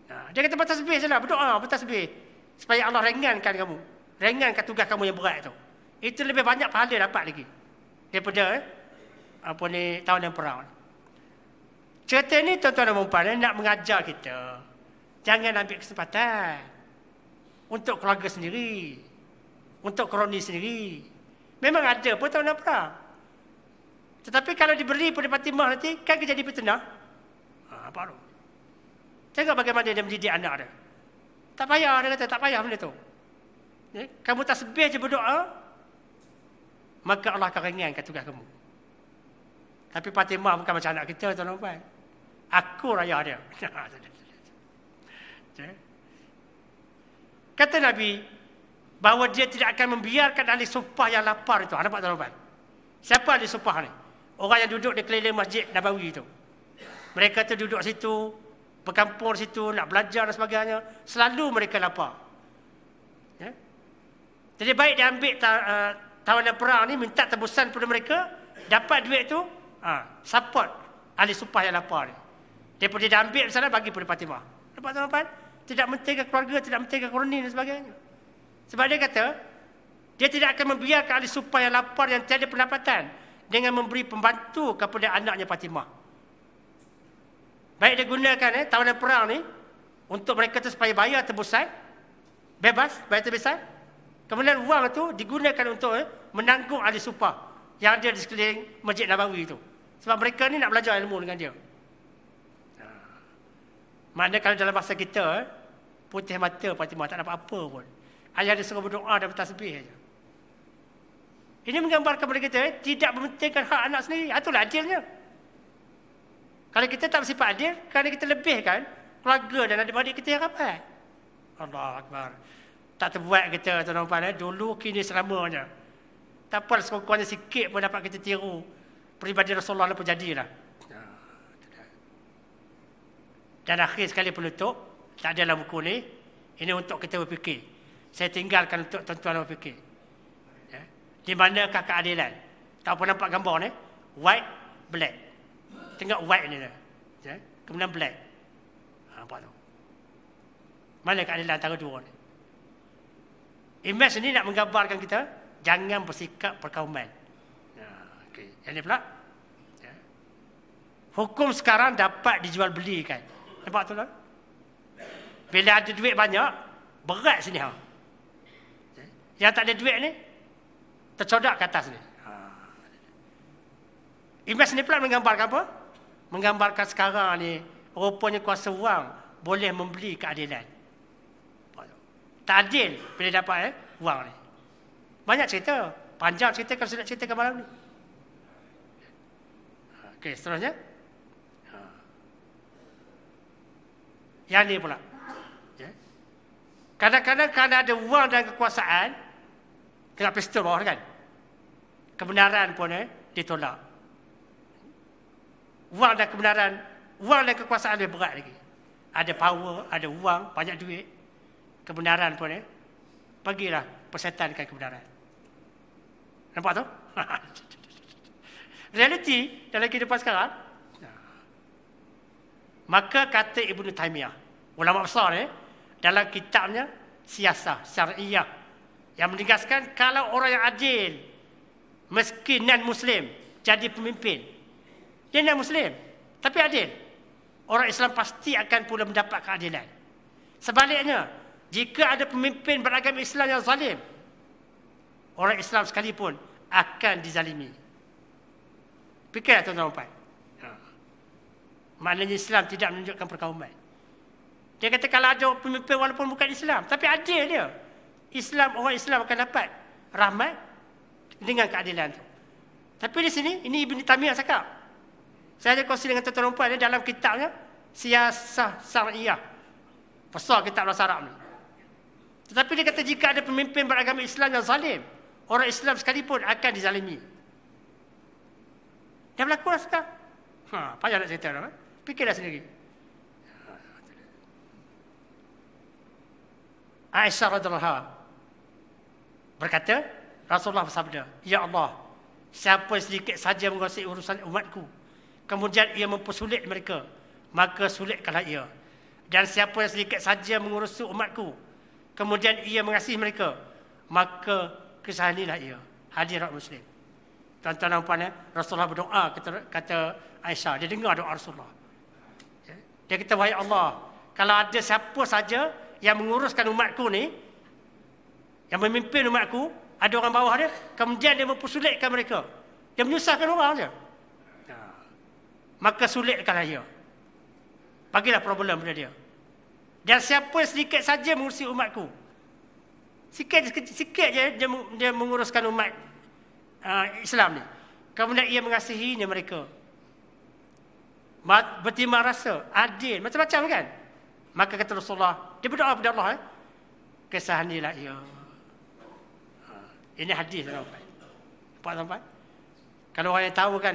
A: Dia kata bertasbih je lah, berdoa bertasbih supaya Allah ringankan kamu, ringankan tugas kamu yang berat tu. Itu lebih banyak pahala dapat lagi daripada tawanan perang. Cerita ni tuan-tuan dan puan nak mengajar kita jangan ambil kesempatan untuk keluarga sendiri, untuk kroni sendiri. Memang ada pun tawanan perang, tetapi kalau diberi pada Fatimah nanti kan jadi fitnah. Apa tu? Tengok bagaimana dia mendidik anak dia. Tak payah, dia kata tak payah benda tu. Kamu tasbih je berdoa, maka Allah akan ringankan tugas kamu. Tapi Fatimah bukan macam anak kita, tuan-tuan. Aku raya dia. Kata Nabi bahawa dia tidak akan membiarkan ahli sufah yang lapar itu. Nampak tuan-tuan? Siapa ahli sufah ni? Orang yang duduk di keliling Masjid Nabawi itu. Mereka tu duduk situ, berkampung situ, nak belajar dan sebagainya. Selalu mereka lapar. Ya? Jadi baik dia ambil tawanan perang ni, minta tebusan pada mereka, dapat duit tu, support ahli sufah yang lapar ni. Daripada dia ambil sana, bagi pada Fatimah. Nampak tuan-tuan? Tidak mentingkan keluarga, tidak mentingkan kroni dan sebagainya. Sebab dia kata, dia tidak akan membiarkan ahli sufah yang lapar yang tiada pendapatan dengan memberi pembantu kepada anaknya Fatimah. Baik dia gunakan tawanan perang ni untuk mereka tu supaya bayar tebusan, bebas, bayar tebusan. Kemudian wang tu digunakan untuk menanggung ahli sufah yang ada di sekeliling Masjid Nabawi itu. Sebab mereka ni nak belajar ilmu dengan dia. Maknanya kalau dalam masa kita, putih mata Fatimah, tak dapat apa pun. Ayah dia suruh berdoa dan bertasbih saja. Ini menggambarkan kepada kita, tidak mementingkan hak anak sendiri. Itulah adilnya. Kalau kita tak bersifat adil, kerana kita lebihkan keluarga dan adik-adik kita yang rapat. Allah Akbar. Tak terbuat kita, tuan-tuan. Dulu, kini, selamanya. Tak apa, sekurang-kurangnya sikit pun dapat kita tiru. Peribadi Rasulullah pun jadilah. Dan akhir sekali penutup, tak adalah buku ni. Ini untuk kita berfikir. Saya tinggalkan untuk tuan-tuan berfikir. Ya. Di manakah keadilan? Tak apa nampak gambar ni? White, black. Tengok white ni. Ya. Kemudian black. Nampak tu? Mana keadilan antara dua ni? Image ni nak menggambarkan kita, jangan bersikap perkauman. Ya. Okay. Yang ni pula. Ya. Hukum sekarang dapat dijual belikan. Nampak tu lah. Bila ada duit banyak, berat sini. Yang tak ada duit ni, tercodak ke atas ni. Image ni pula menggambarkan apa? Menggambarkan sekarang ni, rupanya kuasa wang boleh membeli keadilan. Tak adil bila dapat wang ni. Banyak cerita. Panjang cerita kalau saya nak ceritakan malam ni. Okey, seterusnya. Yang ni pula. Ya. Kadang-kadang kerana ada wang dan kekuasaan, tengok pistol bawah kan, kebenaran pun ditolak. Wang dan kebenaran, wang dan kekuasaan lebih berat lagi. Ada power, ada wang, banyak duit. Kebenaran pun bagilah persetankan kebenaran. Nampak tu? Realiti dalam kehidupan sekarang. Maka kata Ibnu Taimiyah, ulama besar dalam kitabnya Siasah Syariah, yang menegaskan kalau orang yang adil, meski non-Muslim, jadi pemimpin, dia non-Muslim tapi adil, orang Islam pasti akan pula mendapat keadilan. Sebaliknya, jika ada pemimpin beragama Islam yang zalim, orang Islam sekalipun akan dizalimi. Fikirlah tuan-tuan. Maknanya Islam tidak menunjukkan perkauman. Dia kata kalau ada pemimpin walaupun bukan Islam, tapi adil dia, Islam, orang Islam akan dapat rahmat dengan keadilan tu. Tapi di sini, ini Ibn Taimiyah cakap. Saya ada kongsi dengan tuan-tuan puan dalam kitabnya Siasah Syariah. Besar kitab bahasa Arab ni. Tetapi dia kata jika ada pemimpin beragama Islam yang zalim, orang Islam sekalipun akan dizalimi. Dah berlaku lah sekarang. Payah nak cerita dah. Fikirlah sendiri. Aisyah radhiyallahu anha berkata, Rasulullah bersabda, "Ya Allah, siapa sedikit saja menguasai urusan umatku, kemudian ia mempersulit mereka, maka sulitkanlah ia. Dan siapa yang sedikit saja mengurusi umatku, kemudian ia mengasihi mereka, maka kesahanilah ia. Hadirat Muslim. Tuan-tuan dan puan, Rasulullah berdoa, kata Aisyah, dia dengar doa Rasulullah. Dia kata, wahai Allah, kalau ada siapa saja yang menguruskan umatku ni, yang memimpin umatku, ada orang bawah dia, kemudian dia mempersulitkan mereka, dia menyusahkan orang je, maka sulitkanlah ia. Bagilah problem pada dia. Dan siapa yang sedikit saja mengurusi umatku, sikit je dia menguruskan umat Islam ni, kemudian ia mengasihinya mereka, bertimbang rasa, adil, macam-macam kan, maka kata Rasulullah, dia berdoa kepada Allah, kesahanilah ia. Ini hadis tuan-tuan. Nampak tuan-tuan? Kalau orang yang tahu kan,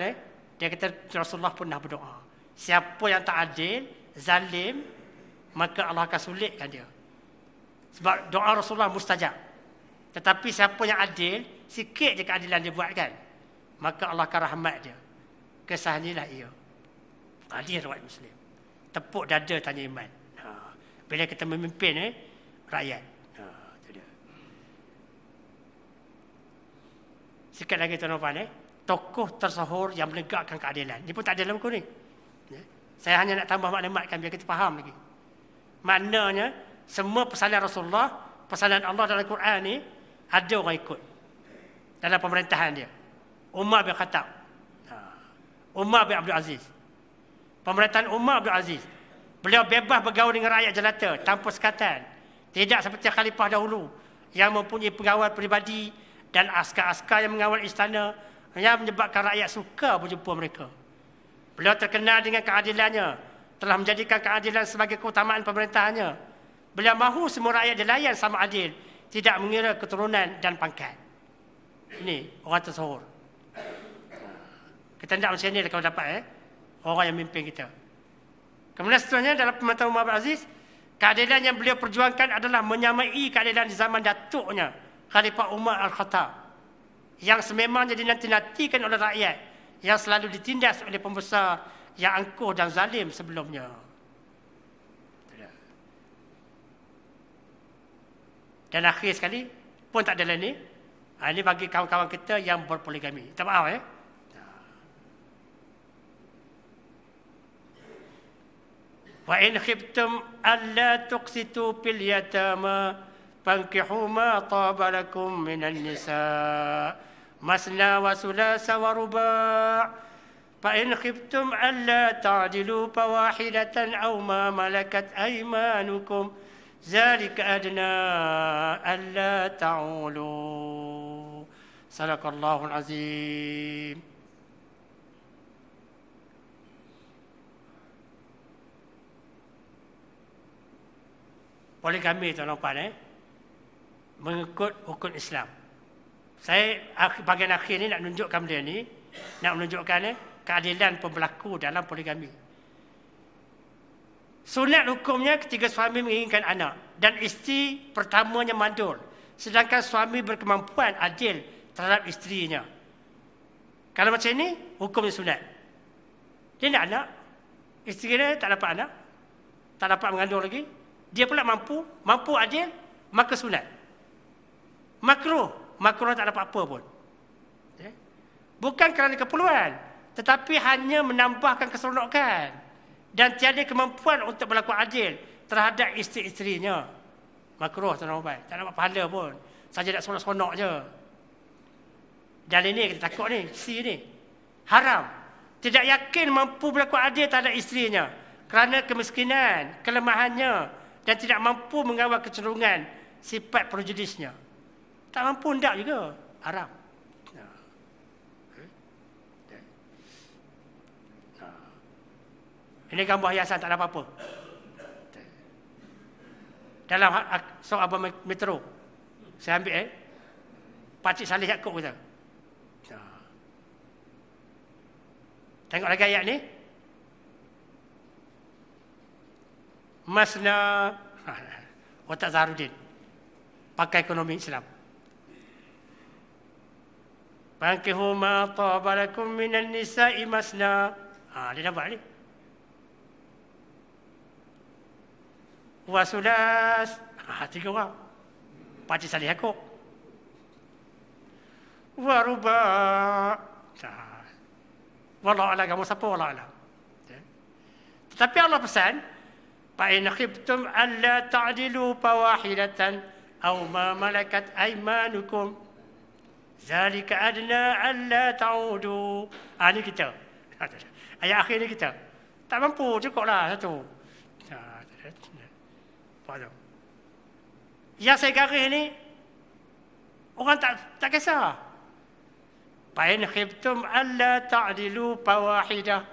A: dia kata Rasulullah pernah berdoa, siapa yang tak adil, zalim, maka Allah akan sulitkan dia. Sebab doa Rasulullah mustajab. Tetapi siapa yang adil, sikit je keadilan dia buat kan, maka Allah akan rahmat dia. Kesahanilah ia. Hadis riwayat Muslim. Tepuk dada tanya iman. Bila kita memimpin rakyat. Itu dia. Sikit lagi tuan-tuan, tokoh tersohor yang menegakkan keadilan. Ini pun tak ada dalam buku ni. Saya hanya nak tambah maklumatkan biar kita faham lagi. Maknanya semua pesanan Rasulullah, pesanan Allah dalam Quran ni, ada orang ikut dalam pemerintahan dia. Umar bin Khattab, Umar bin Abdul Aziz. Pemerintahan Umar bin Abdul Aziz, beliau bebas bergaul dengan rakyat jelata tanpa sekatan. Tidak seperti khalifah dahulu yang mempunyai pengawal peribadi dan askar-askar yang mengawal istana, yang menyebabkan rakyat suka berjumpa mereka. Beliau terkenal dengan keadilannya, telah menjadikan keadilan sebagai keutamaan pemerintahannya. Beliau mahu semua rakyat dilayan sama adil, tidak mengira keturunan dan pangkat. Ini orang tersohor. Kita tidak macam ni kalau dapat orang yang memimpin kita. Kemudian seterusnya dalam pemerintahan Umar bin Aziz, keadilan yang beliau perjuangkan adalah menyamai keadilan di zaman datuknya, Khalifah Umar Al-Khattab, yang sememangnya dinanti-nantikan oleh rakyat, yang selalu ditindas oleh pembesar yang angkuh dan zalim sebelumnya. Dan akhir sekali, pun tak ada lain ni. Ini bagi kawan-kawan kita yang berpoligami. Minta maaf Wa in khiftum alla tuqsitu fil yatama fankihu ma taba lakum minan nisa masna wa sulasa wa ruba'. Fa in khiftum alla ta'dilu fawahidatan aw ma malakat aymanukum zalika adna alla ta'ulu. Sadaqallahul azim. Poligami tuan-tuan, mengikut hukum Islam. Saya bahagian akhir ni nak menunjukkan benda ni, nak menunjukkan keadilan pun berlaku dalam poligami. Sunat hukumnya ketika suami menginginkan anak dan isteri pertamanya mandul, sedangkan suami berkemampuan adil terhadap isterinya. Kalau macam ni, hukumnya sunat. Dia nak anak, isteri dia tak dapat anak, tak dapat mengandung lagi, dia pula mampu adil, maka sunat. Makruh tak dapat apa pun. Bukan kerana keperluan, tetapi hanya menambahkan keseronokan dan tiada kemampuan untuk berlaku adil terhadap isteri-isterinya. Makruh tuan-tuan, tak dapat pahala pun, saja nak seronok-seronok je. Dan ini kita takut ni, si ni haram. Tidak yakin mampu berlaku adil terhadap isterinya kerana kemiskinan, kelemahannya, dan tidak mampu mengawal kecenderungan sifat prejudisnya. Tak mampu, hendak juga. Haram. Ini gambar hiasan, tak ada apa-apa. Dalam surah Abang Metro, saya ambil Pakcik Saleh Yaakob kata. Tengok lagi ayat ni. Masna otak Zaharuddin pakai ekonomi Islam. Fankihu ma taba lakum minan nisa'i masna. Dia dah buat ni. wa sulas. 3 orang. Pakcik Salih Yaakob. Wa ruba. Wallahu a'lam, kamu siapa wallahu a'lam. Tetapi Allah pesan, fa in khiftum alla ta'dilu fawahidatan aw ma malakat aymanukum zalika adna alla ta'udu. Ini kita. Ayat akhir ni kita. Tak mampu, cukuplah satu. Yang saya garis ni, orang tak kisah. Fa in khiftum alla ta'dilu fawahidah.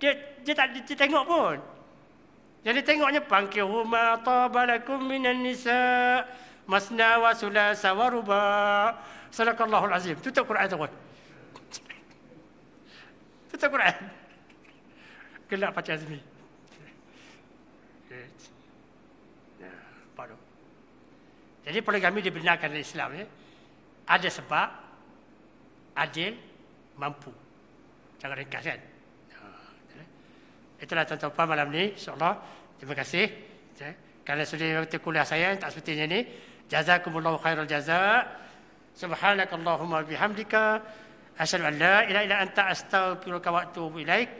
A: Dia tak tengok pun. Jadi tengoknya pankihu ma tabalakum minan nisa masna wa sulasa wa ruba. Sadaqallahul azim. Tutup Quran tu. Tutup Quran. Gelap Pakcik Azmi. Jadi poligami dibenarkan oleh Islam ya. Ada sebab, adil, mampu. Jangan ringkas kan. Itulah tuan-tuan malam ni, insyaAllah. Terima kasih. Kerana sudah waktu kuliah saya, tak sepertinya ni. Jazakumullahu khairal jaza. Subhanakallahumma bihamdika. Asyhadu an la ilaha illa anta astaghfiruka wa atubu ilaik.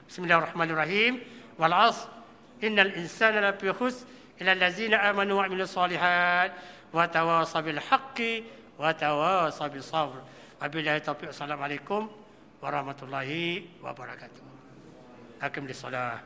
A: Bismillahirrahmanirrahim. Wal 'asr. Innal insana lafi khusr illa allazina amanu wa 'amilus solihat wa tawasaw bil haqqi wa tawasaw bis sabr. Wabillahi taufiq. Assalamualaikum warahmatullahi wabarakatuh. Hakim di salat.